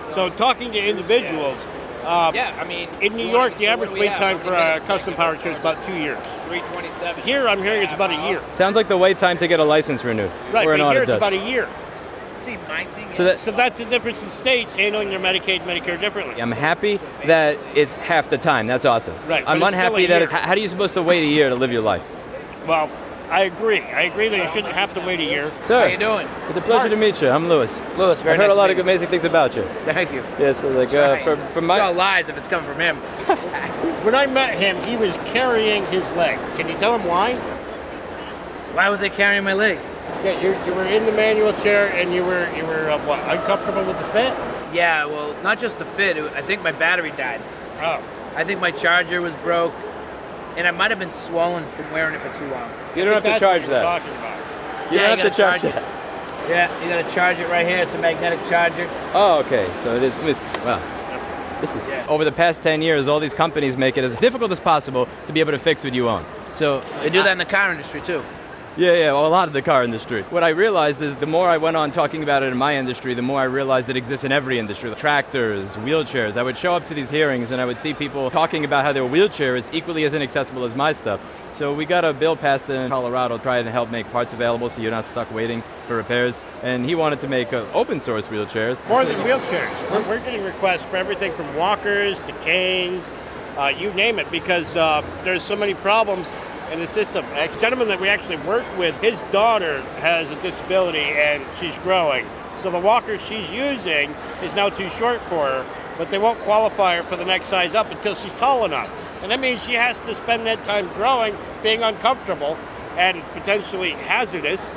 So talking to individuals, in New York, the average wait time for a custom power chair is about 2 years. 327. Here, I'm hearing it's about a year. Sounds like the wait time to get a license renewed. Right, or an but here audit it's done. about a year. See, my thing So that's the difference in states handling their Medicaid and Medicare differently. I'm happy that it's half the time. That's awesome. Right, I'm but it's still unhappy a that year. it's. How are you supposed to wait a year to live your life? Well, I agree. I agree that you shouldn't have to wait a year. Sir, How you doing? it's a pleasure to meet you. I'm Lewis. Lewis, very I've heard nice a lot to of meet amazing things about you. Thank you. Yeah, so like That's right. from It's all my lies if it's coming from him. When I met him, he was carrying his leg. Can you tell him why? Why was they carrying my leg? Yeah, you were in the manual chair and you were what, uncomfortable with the fit? Yeah, well, not just the fit. I think my battery died. Oh. I think my charger was broke, and I might have been swollen from wearing it for too long. you don't have to That's charge what you're that. talking about. You Yeah, don't you have to charge gotta that. Yeah, you gotta charge it right here. It's a magnetic charger. Oh, okay. So it is. Wow. This is over the past 10 years. All these companies make it as difficult as possible to be able to fix what you own. So They do that in the car industry too. Yeah, well, a lot of the car industry. What I realized is the more I went on talking about it in my industry, the more I realized it exists in every industry. Tractors, wheelchairs. I would show up to these hearings and I would see people talking about how their wheelchair is equally as inaccessible as my stuff. So we got a bill passed in Colorado trying to help make parts available so you're not stuck waiting for repairs. And he wanted to make open source wheelchairs. More than wheelchairs. We're getting requests for everything from walkers to canes, you name it, because there's so many problems in the system. A gentleman that we actually work with, his daughter has a disability and she's growing. So the walker she's using is now too short for her, but they won't qualify her for the next size up until she's tall enough. And that means she has to spend that time growing, being uncomfortable and potentially hazardous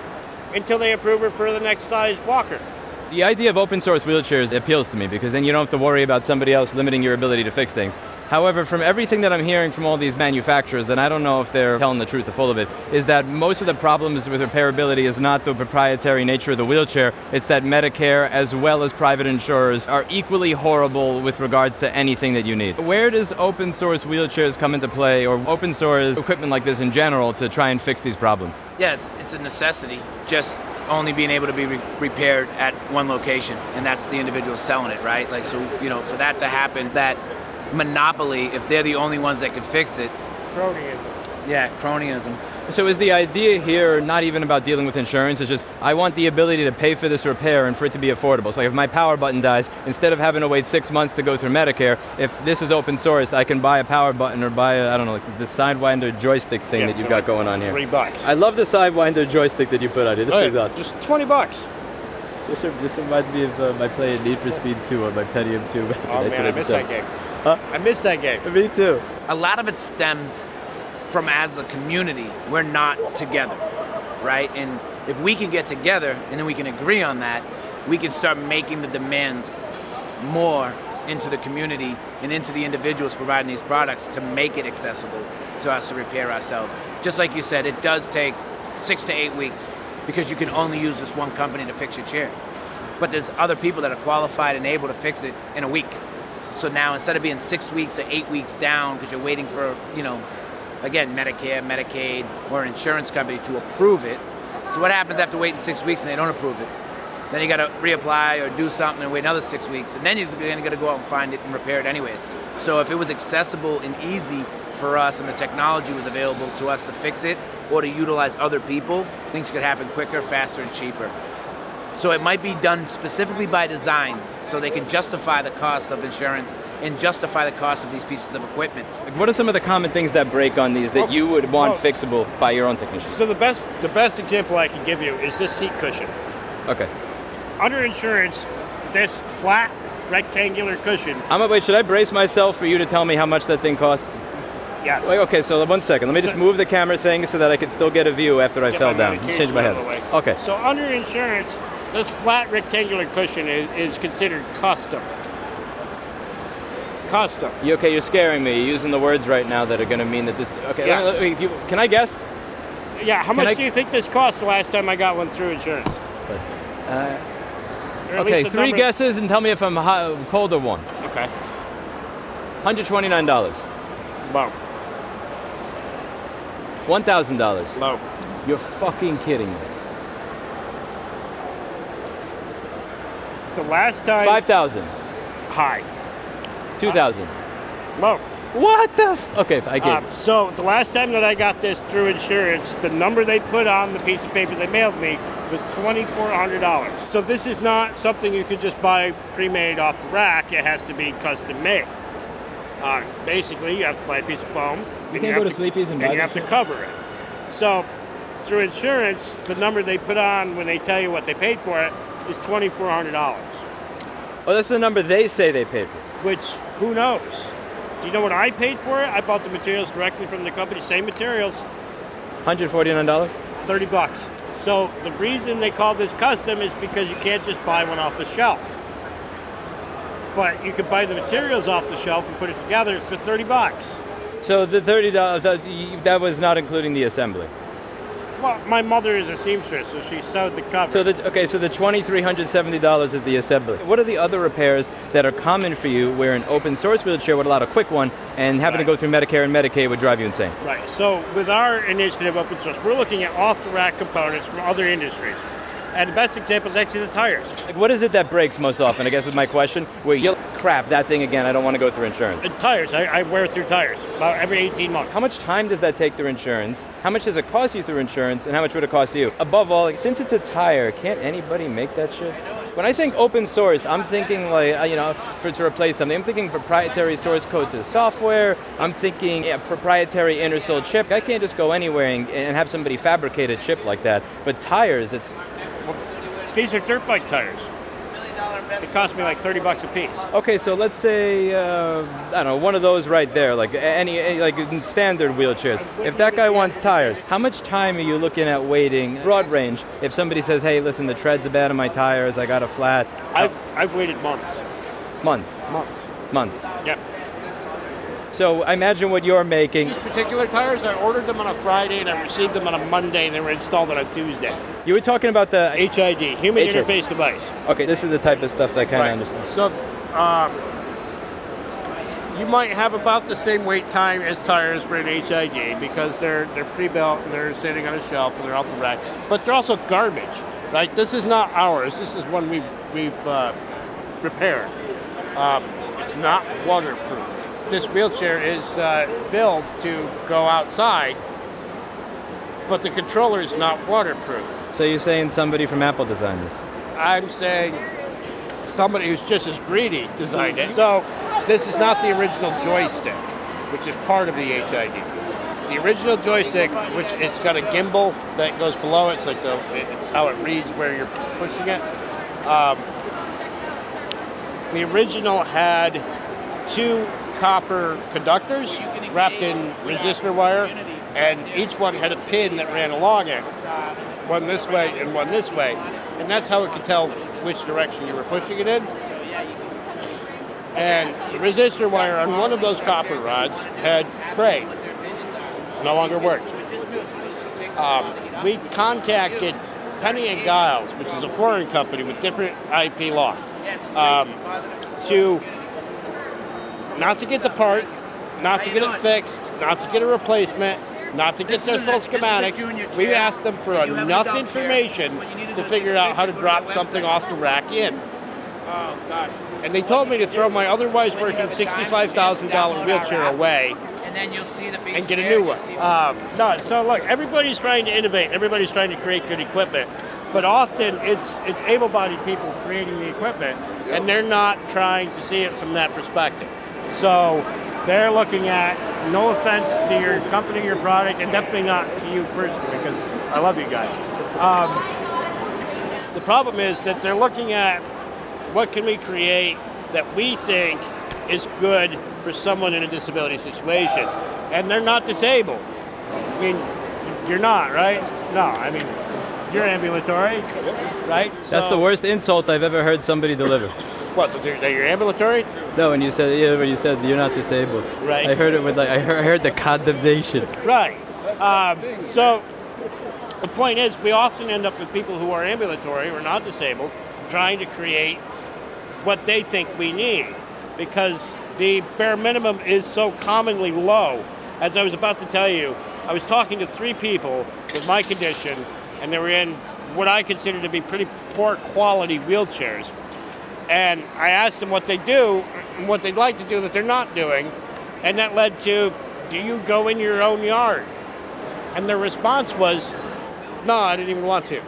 until they approve her for the next size walker. The idea of open source wheelchairs appeals to me because then you don't have to worry about somebody else limiting your ability to fix things. However, from everything that I'm hearing from all these manufacturers, and I don't know if they're telling the truth or full of it, is that most of the problems with repairability is not the proprietary nature of the wheelchair, it's that Medicare as well as private insurers are equally horrible with regards to anything that you need. Where does open source wheelchairs come into play, or open source equipment like this in general, to try and fix these problems? Yeah, it's a necessity. Just only being able to be repaired at one location, and that's the individual selling it, right? Like, so, you know, for that to happen, that monopoly, if they're the only ones that can fix it. Cronyism. Yeah, cronyism. So is the idea here not even about dealing with insurance, it's just I want the ability to pay for this repair and for it to be affordable. So like if my power button dies, instead of having to wait 6 months to go through Medicare, if this is open source, I can buy a power button or buy a, I don't know, like the Sidewinder joystick thing that you've got going on here. $3. I love the Sidewinder joystick that you put on here. This thing's awesome. Just $20. This reminds me of my play in Need for Speed 2 on my Pentium 2. Oh man, I miss that game. Huh? I miss that game. Me too. A lot of it stems from, as a community, we're not together, right? And if we can get together and then we can agree on that, we can start making the demands more into the community and into the individuals providing these products to make it accessible to us to repair ourselves. Just like you said, it does take 6 to 8 weeks because you can only use this one company to fix your chair. but there's other people that are qualified and able to fix it in a week. So now instead of being 6 weeks or 8 weeks down because you're waiting for, again, Medicare, Medicaid, or an insurance company to approve it. So what happens after waiting 6 weeks and they don't approve it? Then you got to reapply or do something and wait another 6 weeks, and then you're going to go out and find it and repair it anyways. So if it was accessible and easy for us and the technology was available to us to fix it or to utilize other people, things could happen quicker, faster, and cheaper. So it might be done specifically by design so they can justify the cost of insurance and justify the cost of these pieces of equipment. Like, what are some of the common things that break on these that you would want fixable by your own technician? So the best example I can give you is this seat cushion. Okay. Under insurance, this flat rectangular cushion. Wait, should I brace myself for you to tell me how much that thing costs? Yes. Wait, okay, so 1 second. Let me just move the camera thing so that I can still get a view after I fell down. Just change my head. Okay. So under insurance, this flat rectangular cushion is considered custom. Custom. You're scaring me. You're using the words right now that are going to mean that this... Okay, yes. Can I guess? Yeah, how much do you think this cost the last time I got one through insurance? Okay, 3 guesses and tell me if I'm cold or warm. Okay. $129. Low. $1,000. Low. You're fucking kidding me. The last time... 5,000. High. 2,000. Low. What the Okay, I get it. So the last time that I got this through insurance, the number they put on the piece of paper they mailed me was $2,400. So this is not something you could just buy pre-made off the rack. It has to be custom made. Basically, you have to buy a piece of foam. You can't go to Sleepy's and buy you have to cover it. So through insurance, the number they put on when they tell you what they paid for it is $2,400. Oh, that's the number they say they paid for. Which, who knows? Do you know what I paid for it? I bought the materials directly from the company, same materials. $149? $30. So the reason they call this custom is because you can't just buy one off the shelf. But you could buy the materials off the shelf and put it together for $30. So the $30, that was not including the assembly? Well, my mother is a seamstress, so she sewed the cover. So the $2,370 is the assembly. What are the other repairs that are common for you where an open source wheelchair would allow a quick one and having to go through Medicare and Medicaid would drive you insane? Right. So with our initiative, open source, we're looking at off-the-rack components from other industries. And the best example is actually the tires. Like, what is it that breaks most often, I guess is my question, where you're crap, that thing again, I don't want to go through insurance? And tires. I wear through tires about every 18 months. How much time does that take through insurance? How much does it cost you through insurance? And how much would it cost you? Above all, since it's a tire, can't anybody make that shit? When I think open source, I'm thinking to replace something. I'm thinking proprietary source code to software. I'm thinking proprietary inner soul chip. I can't just go anywhere and have somebody fabricate a chip like that. But tires, these are dirt bike tires. It cost me like $30 a piece. Okay, so let's say I don't know, one of those right there, like any like standard wheelchairs. If that guy wants tires, how much time are you looking at waiting? Broad range. If somebody says, "Hey, listen, the treads are bad on my tires. I got a flat." I've waited months. Months. Yep. So I imagine what you're making. These particular tires, I ordered them on a Friday and I received them on a Monday and they were installed on a Tuesday. You were talking about the HID, Human Interface Device. Okay, this is the type of stuff that I kind of understand. So you might have about the same wait time as tires for an HID because they're pre-built and they're sitting on a shelf and they're off the rack. But they're also garbage, right? This is not ours. This is one we've repaired. It's not waterproof. This wheelchair is built to go outside, but the controller is not waterproof. So you're saying somebody from Apple designed this? I'm saying somebody who's just as greedy designed it. So this is not the original joystick, which is part of the HID. The original joystick, which it's got a gimbal that goes below it, it's how it reads where you're pushing it. The original had 2 copper conductors wrapped in resistor wire, and each one had a pin that ran along it, one this way and one this way, and that's how it could tell which direction you were pushing it in. And the resistor wire on one of those copper rods had frayed, no longer worked. We contacted Penny and Giles, which is a foreign company with different IP law, to not to get the part, not to get it fixed, not to get a replacement, not to get their full schematics. We asked them for enough information to figure out how to drop something off the rack in. Oh, gosh. And they told me to throw my otherwise working $65,000 wheelchair away And then you'll see the big and get a chair, new one. you'll see- No, so look, everybody's trying to innovate. Everybody's trying to create good equipment. But often it's able-bodied people creating the equipment, and they're not trying to see it from that perspective. So they're looking at, no offense to your company, your product, and definitely not to you personally, because I love you guys. The problem is that they're looking at what can we create that we think is good for someone in a disability situation, and they're not disabled. I mean, you're not, right? No, I mean, you're ambulatory, right? That's the worst insult I've ever heard somebody deliver. What? That you're ambulatory? No, when you said you're not disabled. Right. I heard it with I heard the condemnation. Right. So the point is, we often end up with people who are ambulatory or not disabled, trying to create what they think we need, because the bare minimum is so commonly low. As I was about to tell you, I was talking to 3 people with my condition, and they were in what I consider to be pretty poor quality wheelchairs. And I asked them what they do and what they'd like to do that they're not doing, and that led to, do you go in your own yard? And their response was, no, I didn't even want to.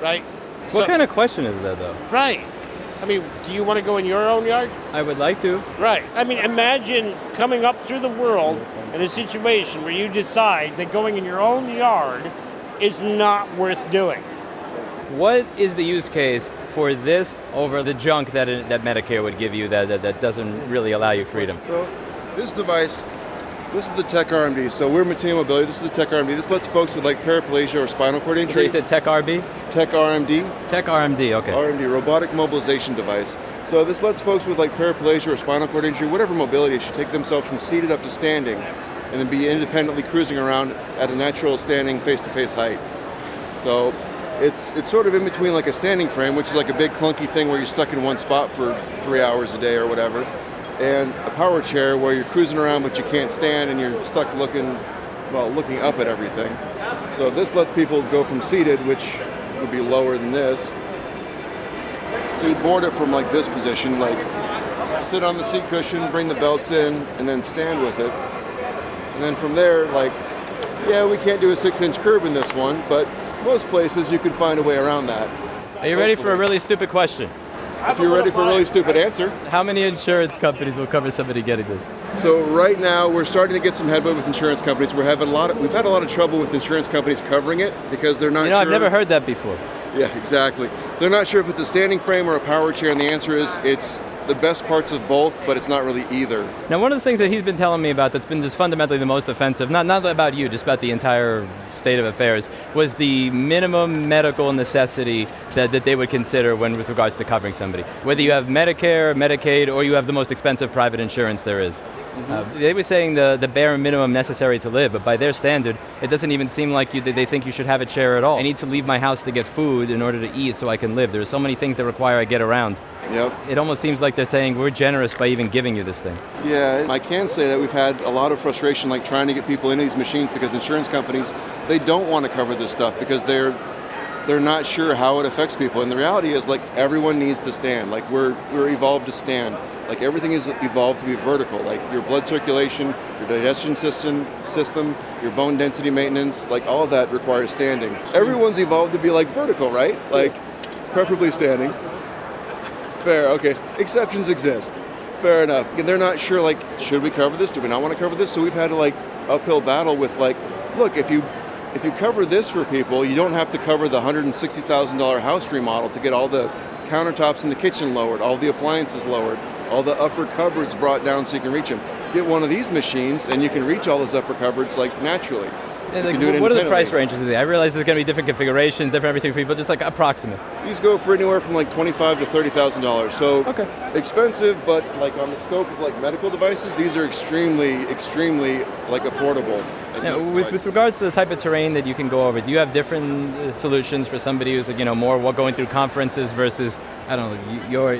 Right? What kind of question is that, though? Right. I mean, do you want to go in your own yard? I would like to. Right. I mean, imagine coming up through the world in a situation where you decide that going in your own yard is not worth doing. What is the use case for this over the junk that Medicare would give you that doesn't really allow you freedom? So this device, this is the Tech RMD. So we're Maintain Mobility. This is the Tech RMD. This lets folks with like paraplegia or spinal cord So injury. you said Tech RB? Tech RMD. Tech RMD, okay. RMD, robotic mobilization device. So this lets folks with like paraplegia or spinal cord injury, whatever mobility issue, take themselves from seated up to standing, and then be independently cruising around at a natural standing face-to-face height. So it's sort of in between like a standing frame, which is like a big clunky thing where you're stuck in one spot for 3 hours a day or whatever, and a power chair where you're cruising around but you can't stand and you're stuck looking up at everything. So this lets people go from seated, which would be lower than this. So you board it from like this position, like sit on the seat cushion, bring the belts in, and then stand with it. And then from there, like, yeah, we can't do a 6-inch curb in this one, but most places you can find a way around that. Are you ready for a really stupid question? If you're ready for a really stupid answer. How many insurance companies will cover somebody getting this? So right now we're starting to get some headway with insurance companies. We've had a lot of trouble with insurance companies covering it because they're not sure. I've never heard that before. Yeah, exactly. They're not sure if it's a standing frame or a power chair, and the answer is it's the best parts of both, but it's not really either. Now, one of the things that he's been telling me about that's been just fundamentally the most offensive, not about you, just about the entire state of affairs, was the minimum medical necessity that they would consider with regards to covering somebody. Whether you have Medicare, Medicaid, or you have the most expensive private insurance there is. Mm-hmm. They were saying the bare minimum necessary to live, but by their standard, it doesn't even seem like they think you should have a chair at all. I need to leave my house to get food in order to eat so I can live. There are so many things that require I get around. Yep. It almost seems like they're saying we're generous by even giving you this thing. Yeah, I can say that we've had a lot of frustration like trying to get people into these machines because insurance companies, they don't want to cover this stuff because they're not sure how it affects people. And the reality is like everyone needs to stand. Like we're evolved to stand. Like everything is evolved to be vertical. Like your blood circulation, your digestion system, your bone density maintenance, like all of that requires standing. Everyone's evolved to be like vertical, right? Like preferably standing. Fair, okay. Exceptions exist. Fair enough. And they're not sure, like, should we cover this? Do we not want to cover this? So we've had to, like, uphill battle with, like, look, if you cover this for people, you don't have to cover the $160,000 house remodel to get all the countertops in the kitchen lowered, all the appliances lowered, all the upper cupboards brought down so you can reach them. Get one of these machines and you can reach all those upper cupboards, like, naturally. And You can do it what are the price independently. ranges of these? I realize there's going to be different configurations, different everything for people, just like approximate. These go for anywhere from like $25,000 to $30,000. So expensive, but like on the scope of like medical devices, these are extremely like affordable. Now, with regards to the type of terrain that you can go over, do you have different solutions for somebody who's more going through conferences versus, I don't know, your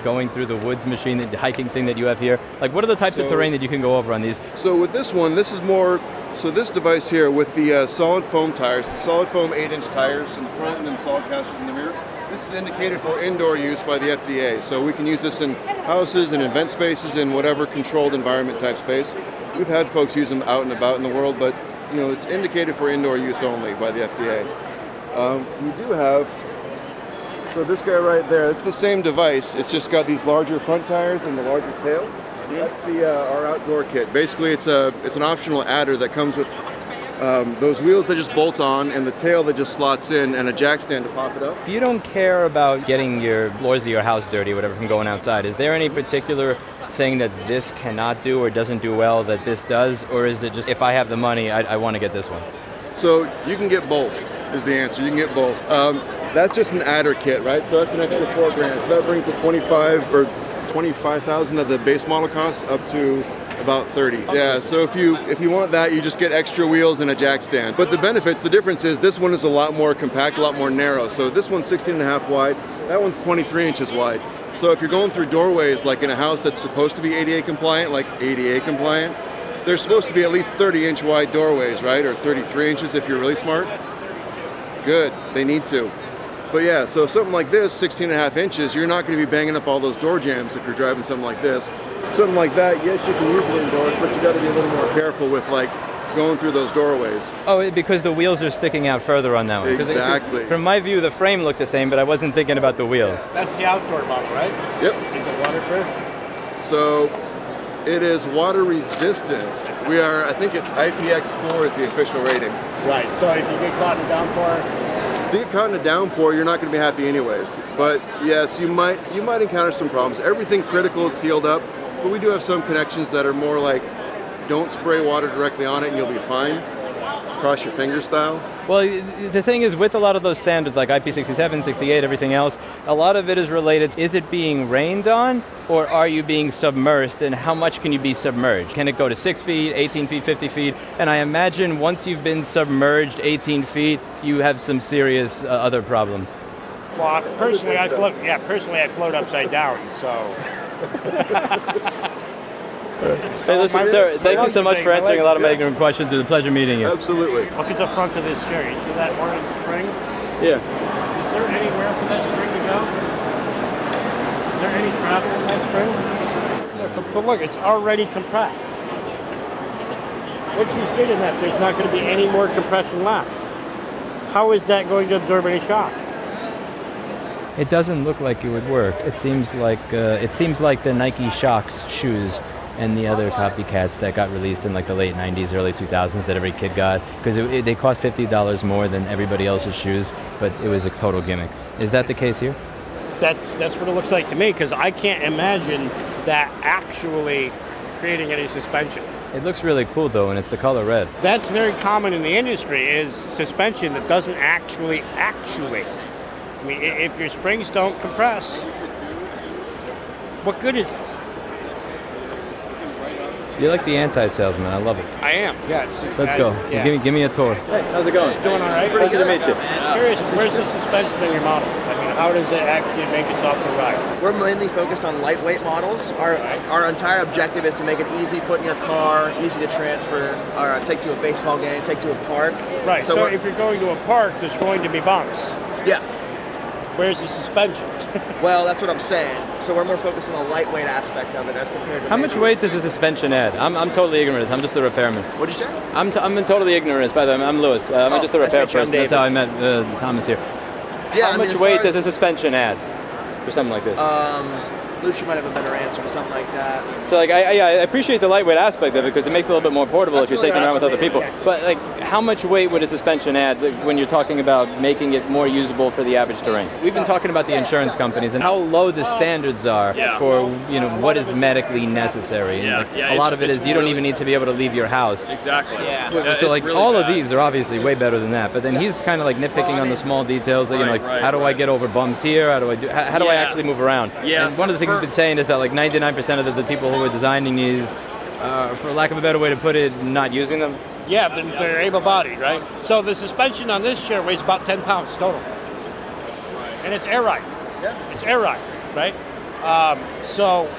going through the woods machine, the hiking thing that you have here? Like, what are the types of terrain that you can go over on these? So with this one, this is more. So this device here with the solid foam tires, solid foam 8-inch tires in the front and then solid casters in the rear. This is indicated for indoor use by the FDA. So we can use this in houses and event spaces and whatever controlled environment type space. We've had folks use them out and about in the world, but it's indicated for indoor use only by the FDA. We do have, so this guy right there, it's the same device. It's just got these larger front tires and the larger tail. That's our outdoor kit. Basically, it's an optional adder that comes with those wheels that just bolt on and the tail that just slots in and a jack stand to pop it up. If you don't care about getting your floors of your house dirty or whatever from going outside, is there any particular thing that this cannot do or doesn't do well that this does? Or is it just, if I have the money, I want to get this one? So you can get both, is the answer. You can get both. That's just an adder kit, right? So that's an extra $4,000. So that brings the 25,000 that the base model costs up to about 30. Yeah, so if you want that, you just get extra wheels and a jack stand. But the difference is this one is a lot more compact, a lot more narrow. So this one's 16.5 wide, that one's 23 inches wide. So if you're going through doorways, like in a house that's supposed to be ADA compliant, they're supposed to be at least 30-inch wide doorways, right? Or 33 inches if you're really smart. Good, they need to. But yeah, so something like this, 16.5 inches, you're not going to be banging up all those door jambs if you're driving something like this. Something like that, yes, you can use it indoors, but you got to be a little more careful with like going through those doorways. Oh, because the wheels are sticking out further on that one. Exactly. From my view, the frame looked the same, but I wasn't thinking about the wheels. That's the outdoor model, right? Yep. Is it waterproof? So it is water resistant. I think it's IPX4 is the official rating. Right, so if you get caught in a downpour, if you get caught in a downpour, you're not going to be happy anyways. But yes, you might encounter some problems. Everything critical is sealed up, but we do have some connections that are more like, don't spray water directly on it and you'll be fine. Cross your finger style. Well, the thing is, with a lot of those standards like IP67, 68, everything else, a lot of it is related. Is it being rained on, or are you being submerged, and how much can you be submerged? Can it go to 6 feet, 18 feet, 50 feet? And I imagine once you've been submerged 18 feet, you have some serious other problems. well, personally, I float upside down, so. Hey, listen, sir, thank you so much for answering a lot of my ignorant questions. It was a pleasure meeting you. Absolutely. Look at the front of this chair. You see that orange spring? Yeah. Is there anywhere for that spring to go? Is there any travel in that spring? But look, it's already compressed. Once you sit in that, there's not going to be any more compression left. How is that going to absorb any shock? It doesn't look like it would work. It seems like the Nike Shox shoes and the other copycats that got released in like the late 90s, early 2000s that every kid got, because they cost $50 more than everybody else's shoes, but it was a total gimmick. Is that the case here? That's what it looks like to me, because I can't imagine that actually creating any suspension. It looks really cool though, and it's the color red. That's very common in the industry, is suspension that doesn't actually actuate. I mean, if your springs don't compress, what good is it? You're like the anti-salesman. I love it. I am. Yeah. Let's go. Yeah. Give me a tour. Hey, how's it going? Doing all right. Pleasure to meet you. Curious, where's the suspension in your model? I mean, how does it actually make itself to ride? We're mainly focused on lightweight models. Our entire objective is to make it easy, put in your car, easy to transfer, or take to a baseball game, take to a park. Right. So if you're going to a park, there's going to be bumps. Yeah. Where's the suspension? Well, that's what I'm saying. So we're more focused on the lightweight aspect of it as compared to. How much weight does the suspension add? I'm totally ignorant. I'm just a repairman. What'd you say? I'm totally ignorant. By the way, I'm Lewis. I'm just a repair person. That's how I met Thomas here. Yeah. How much weight does a suspension add for something like this? Lucia might have a better answer to something like that. So like I appreciate the lightweight aspect of it because it makes it a little bit more portable if you're taking it around with other people. But like, how much weight would a suspension add when you're talking about making it more usable for the average terrain? We've been talking about the insurance companies and how low the standards are for what is medically necessary. And a lot of it is you don't even need to be able to leave your house. Exactly. So like really all of these are obviously way better than that. But then he's kind of like nitpicking on the small details. Like, how do I get over bumps here? How do I actually move around? Yeah. And one of the things he's been saying is that like 99% of the people who are designing these, for lack of a better way to put it, not using them. Yeah, they're able-bodied, right? So the suspension on this chair weighs about 10 pounds total. And it's air ride. Yeah. It's air ride, right? So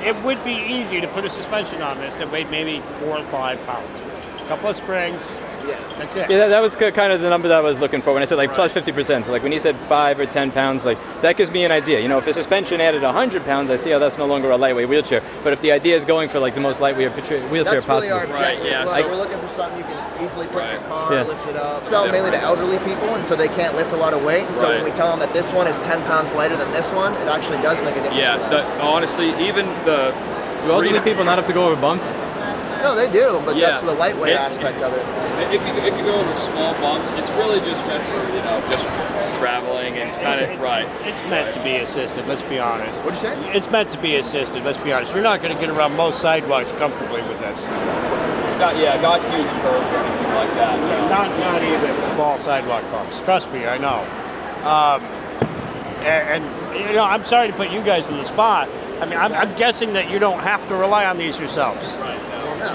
it would be easy to put a suspension on this that weighed maybe 4 or 5 pounds. A couple of springs. Yeah, that's it. Yeah, that was kind of the number that I was looking for when I said like plus 50%. So like when you said 5 or 10 pounds, like that gives me an idea. If a suspension added 100 pounds, I see how that's no longer a lightweight wheelchair. But if the idea is going for like the most lightweight wheelchair that's possible, really our objective. So we're looking for something you can easily put in your car, lift it up. Sell mainly to elderly people, and so they can't lift a lot of weight. And so when we tell them that this one is 10 pounds lighter than this one, it actually does make a difference. Yeah, honestly, even the do elderly people not have to go over bumps? No, they do, but that's the lightweight aspect of it. If you go over small bumps, it's really just meant for just traveling and kind of It's meant to be assisted. Let's be honest. What'd you say? It's meant to be assisted. Let's be honest. You're not going to get around most sidewalks comfortably with this. Not huge curves or anything like that. No. Not even small sidewalk bumps. Trust me, I know. And I'm sorry to put you guys in the spot. I mean, I'm guessing that you don't have to rely on these yourselves. Right.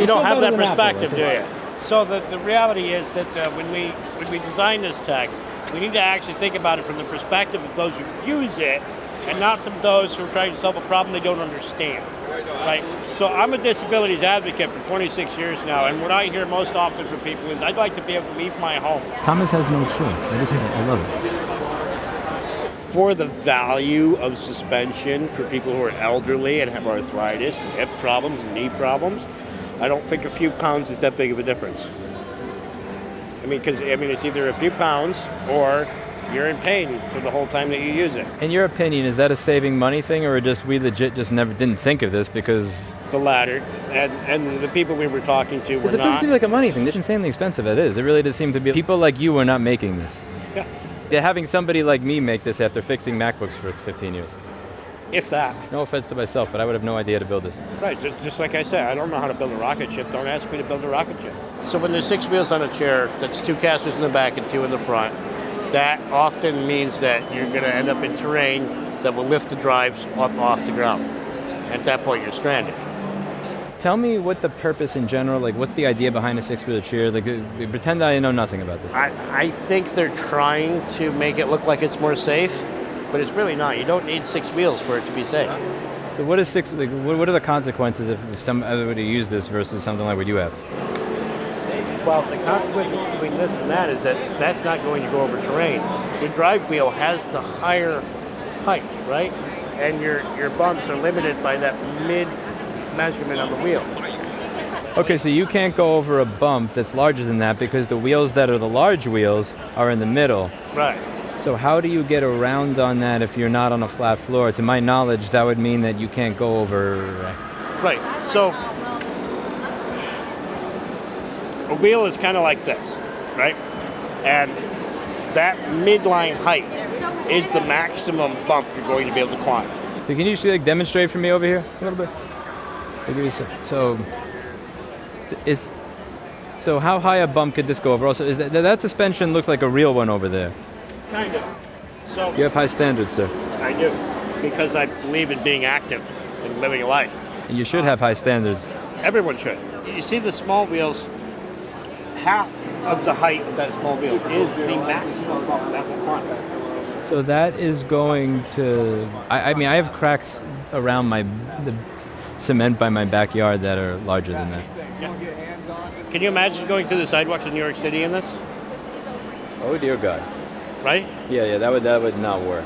You don't have that perspective, do you? So the reality is that when we design this tech, we need to actually think about it from the perspective of those who use it, and not from those who are trying to solve a problem they don't understand. Right? So I'm a disabilities advocate for 26 years now, and what I hear most often from people is, I'd like to be able to leave my home. Thomas has no choice. I love it. For the value of suspension for people who are elderly and have arthritis and hip problems and knee problems, I don't think a few pounds is that big of a difference. Because it's either a few pounds or you're in pain for the whole time that you use it. In your opinion, is that a saving money thing, or we legit just never didn't think of this because the latter, and the people we were talking to were not. It doesn't seem like a money thing. It's insanely expensive. It is. It really does seem to be. People like you are not making this. Yeah. Having somebody like me make this after fixing MacBooks for 15 years. If that. No offense to myself, but I would have no idea to build this. Right, just like I said, I don't know how to build a rocket ship. Don't ask me to build a rocket ship. So when there's 6 wheels on a chair, that's 2 casters in the back and 2 in the front, that often means that you're going to end up in terrain that will lift the drives up off the ground. At that point, you're stranded. Tell me what the purpose in general, like what's the idea behind a 6-wheel chair? Like, pretend I know nothing about this. I think they're trying to make it look like it's more safe. But it's really not. You don't need 6 wheels for it to be safe. So what is what are the consequences if somebody used this versus something like what you have? Well, the consequence between this and that is that that's not going to go over terrain. Your drive wheel has the higher height, right? And your bumps are limited by that mid measurement on the wheel. Okay, so you can't go over a bump that's larger than that because the wheels that are the large wheels are in the middle. Right. So how do you get around on that if you're not on a flat floor? To my knowledge, that would mean that you can't go over... Right. So a wheel is kind of like this, right? And that midline height is the maximum bump you're going to be able to climb. So can you just demonstrate for me over here a little bit? So how high a bump could this go over? Also, is that suspension looks like a real one over there. Kind of. So you have high standards, sir. I do, because I believe in being active and living a life. And you should have high standards. Everyone should. You see the small wheels, half of the height of that small wheel is the maximum bump that will climb. So that is going to... I mean, I have cracks around the cement by my backyard that are larger than that. Yeah. Can you imagine going through the sidewalks in New York City in this? Oh, dear God. Right? Yeah, that would not work.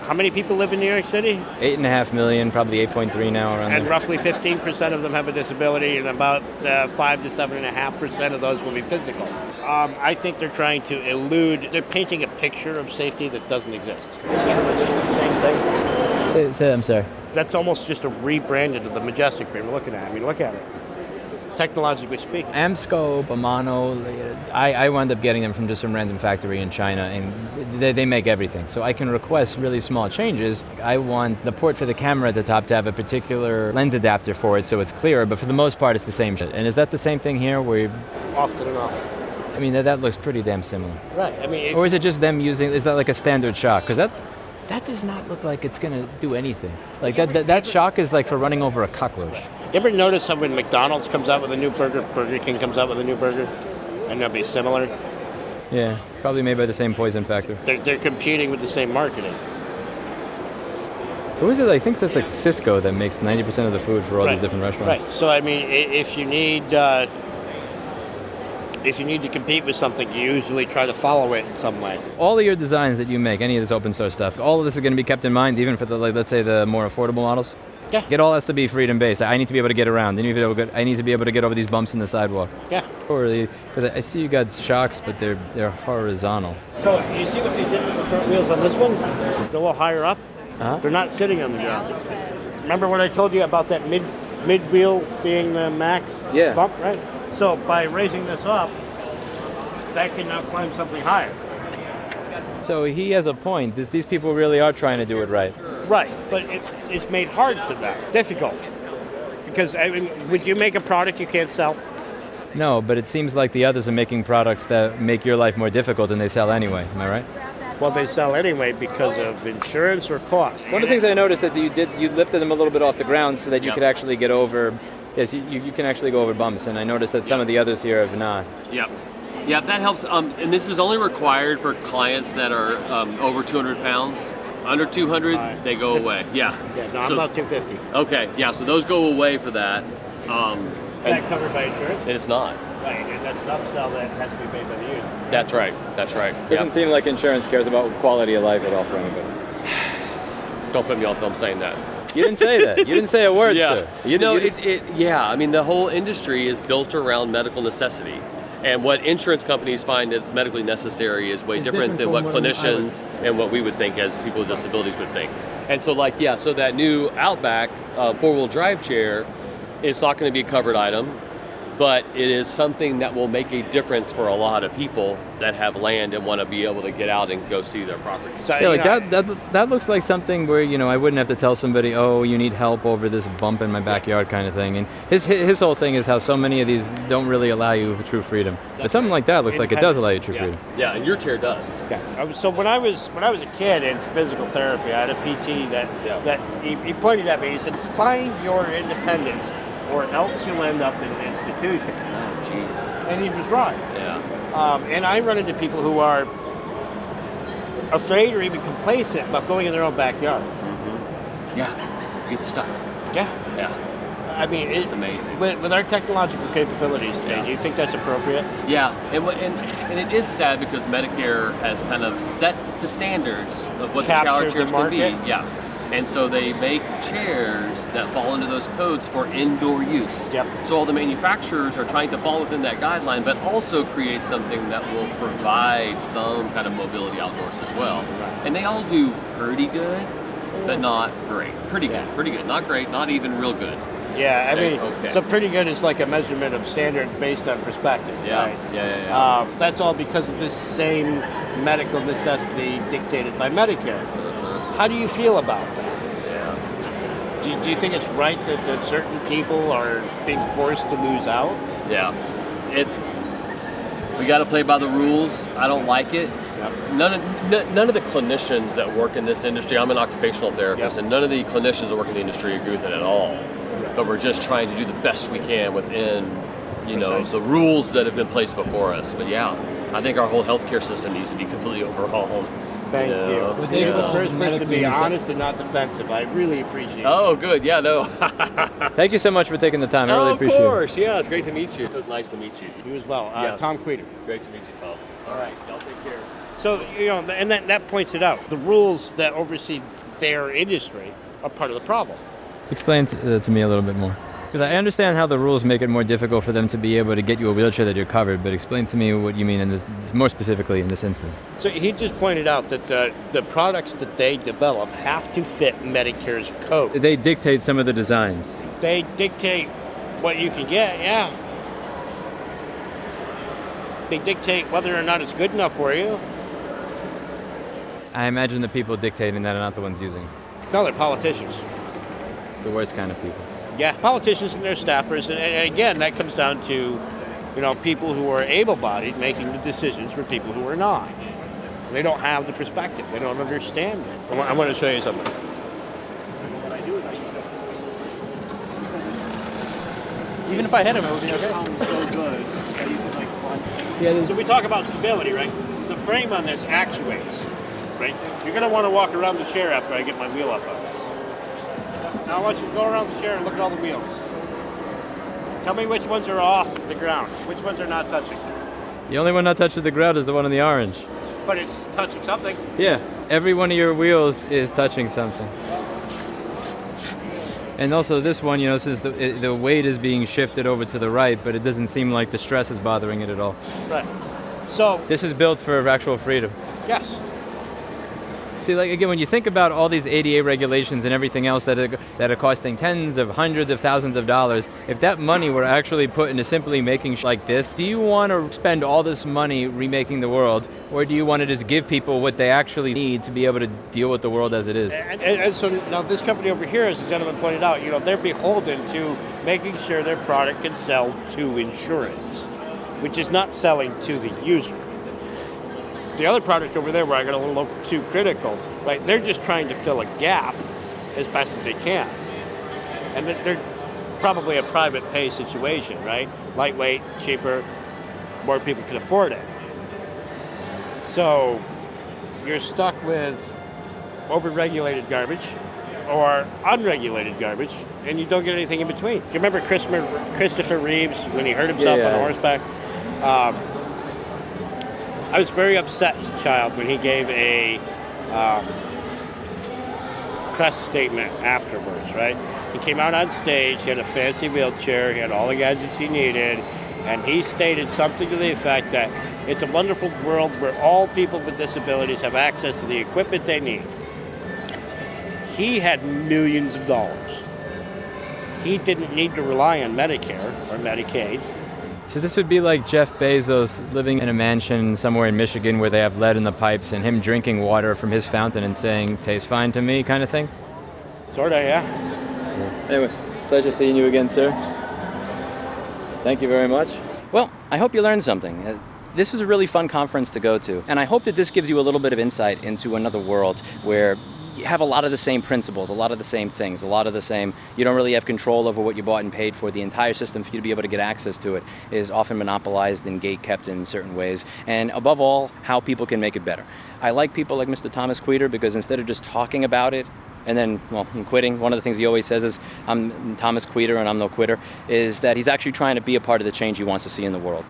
How many people live in New York City? 8.5 million, probably 8.3 now around and there. Roughly 15% of them have a disability, and about 5 to 7.5% of those will be physical. I think they're trying to they're painting a picture of safety that doesn't exist. It's just the same thing. I'm sorry. That's almost just a rebranded of the Majestic frame we're looking at. I mean, look at it. Technologically speaking. Amscope, Amano, I wound up getting them from just some random factory in China, and they make everything. So I can request really small changes. I want the port for the camera at the top to have a particular lens adapter for it so it's clearer, but for the most part it's the same shit. And is that the same thing here where Often enough. I mean, that looks pretty damn similar. Right. I mean, or is it just them using, is that like a standard shock? Because that does not look like it's going to do anything. Like that shock is like for running over a cockroach. You ever notice how when McDonald's comes out with a new burger, Burger King comes out with a new burger, and they'll be similar? Yeah, probably made by the same poison factor. They're competing with the same marketing. Who is it? I think that's like Cisco that makes 90% of the food for all these different restaurants. Right. So I mean, if you need to compete with something, you usually try to follow it in some way. All of your designs that you make, any of this open source stuff, all of this is going to be kept in mind, even for the, like, let's say, the more affordable models. Yeah. It all has to be freedom based. I need to be able to get around. I need to be able to get over these bumps in the sidewalk. Yeah. Because I see you got shocks, but they're horizontal. So you see what they did with the front wheels on this one? They're a little higher up. Uh-huh. They're not sitting on the ground. Remember what I told you about that mid wheel being the max bump, right? So by raising this up, that can now climb something higher. So he has a point. These people really are trying to do it right. Right, but it's made hard for them, difficult. Because, I mean, would you make a product you can't sell? No, but it seems like the others are making products that make your life more difficult and they sell anyway. Am I right? Well, they sell anyway because of insurance or cost. One of the things I noticed that you lifted them a little bit off the ground so that you could actually get over. Yes, you can actually go over bumps, and I noticed that some of the others here have not. Yep. Yeah, that helps. And this is only required for clients that are over 200 pounds. Under 200, they go away. Yeah. Yeah, no, I'm about 250. Okay, yeah, so those go away for that. Is that covered by insurance? And it's not. Right, and that's an upsell that has to be paid by the user. That's right. That's right. Doesn't seem like insurance cares about quality of life at all for anybody. Don't put me on film saying that. You didn't say that. You didn't say a word, sir. Yeah, I mean, the whole industry is built around medical necessity. And what insurance companies find that's medically necessary is way different than what clinicians and what we would think as people with disabilities would think. And so so that new Outback four-wheel drive chair, it's not going to be a covered item, but it is something that will make a difference for a lot of people that have land and want to be able to get out and go see their property. So, that looks like something where, I wouldn't have to tell somebody, oh, you need help over this bump in my backyard kind of thing. And his whole thing is how so many of these don't really allow you true freedom. But something like that looks like it does allow you true freedom. Yeah, and your chair does. Yeah. So when I was a kid in physical therapy, I had a PT that he pointed at me. He said, "Find your independence, or else you'll end up in an institution." Oh, jeez. And he was right. Yeah. And I run into people who are afraid or even complacent about going in their own backyard. Mm-hmm. Yeah. You get stuck. Yeah. Yeah. I mean, it's amazing. With our technological capabilities today, do you think that's appropriate? Yeah, and it is sad because Medicare has kind of set the standards of what the shower chairs can be. Yeah. And so they make chairs that fall into those codes for indoor use. Yep. So all the manufacturers are trying to fall within that guideline, but also create something that will provide some kind of mobility outdoors as well. Right. And they all do pretty good, but not great. Pretty good. Not great, not even real good. Yeah, I mean, so pretty good is like a measurement of standard based on perspective. Yeah, right? yeah. That's all because of this same medical necessity dictated by Medicare. How do you feel about that? Yeah. Do you think it's right that certain people are being forced to lose out? Yeah. We got to play by the rules. I don't like it. Yep. None of the clinicians that work in this industry, I'm an occupational therapist, and none of the clinicians that work in the industry agree with it at all. But we're just trying to do the best we can within, the rules that have been placed before us. But yeah, I think our whole healthcare system needs to be completely overhauled. Thank you. You're the first person to be honest and not defensive. I really appreciate it. Oh, good. Yeah, no. Thank you so much for taking the time. I really appreciate it. Of course. Yeah, it's great to meet you. It was nice to meet you. You as well. Tom Queter. Great to meet you, Tom. All right. Y'all take care. So, and that points it out. The rules that oversee their industry are part of the problem. Explain to me a little bit more. Because I understand how the rules make it more difficult for them to be able to get you a wheelchair that you're covered, but explain to me what you mean in this, more specifically in this instance. So he just pointed out that the products that they develop have to fit Medicare's code. They dictate some of the designs. They dictate what you can get, yeah. They dictate whether or not it's good enough for you. I imagine the people dictating that are not the ones using. No, they're politicians. The worst kind of people. Yeah, politicians and their staffers, and again, that comes down to, people who are able-bodied making the decisions for people who are not. They don't have the perspective. They don't understand it. I want to show you something. Even if I hit him, it would be okay. So good. Yeah, so we talk about stability, right? The frame on this actuates, right? You're going to want to walk around the chair after I get my wheel up on this. Now I want you to go around the chair and look at all the wheels. Tell me which ones are off the ground, which ones are not touching. The only one not touching the ground is the one in the orange. But it's touching something. Yeah, every one of your wheels is touching something. And also this one, since the weight is being shifted over to the right, but it doesn't seem like the stress is bothering it at all. Right. So this is built for actual freedom. Yes. See, again, when you think about all these ADA regulations and everything else that are costing tens of hundreds of thousands of dollars, if that money were actually put into simply making like this, do you want to spend all this money remaking the world, or do you want to just give people what they actually need to be able to deal with the world as it is? And so now this company over here, as the gentleman pointed out, they're beholden to making sure their product can sell to insurance, which is not selling to the user. The other product over there where I got a little too critical, right? They're just trying to fill a gap as best as they can. And they're probably a private pay situation, right? Lightweight, cheaper, more people can afford it. So you're stuck with overregulated garbage or unregulated garbage, and you don't get anything in between. Do you remember Christopher Reeves when he hurt himself on horseback? I was very upset as a child when he gave a press statement afterwards, right? He came out on stage, he had a fancy wheelchair, he had all the gadgets he needed, and he stated something to the effect that it's a wonderful world where all people with disabilities have access to the equipment they need. He had millions of dollars. He didn't need to rely on Medicare or Medicaid. So this would be like Jeff Bezos living in a mansion somewhere in Michigan where they have lead in the pipes and him drinking water from his fountain and saying, tastes fine to me, kind of thing? Sort of, yeah. Anyway, pleasure seeing you again, sir. Thank you very much. Well, I hope you learned something. This was a really fun conference to go to, and I hope that this gives you a little bit of insight into another world where you have a lot of the same principles, a lot of the same things, a lot of the same, you don't really have control over what you bought and paid for. The entire system for you to be able to get access to it is often monopolized and gate-kept in certain ways, and above all, how people can make it better. I like people like Mr. Thomas Queter because instead of just talking about it and then, quitting, one of the things he always says is, I'm Thomas Queter and I'm no quitter, is that he's actually trying to be a part of the change he wants to see in the world.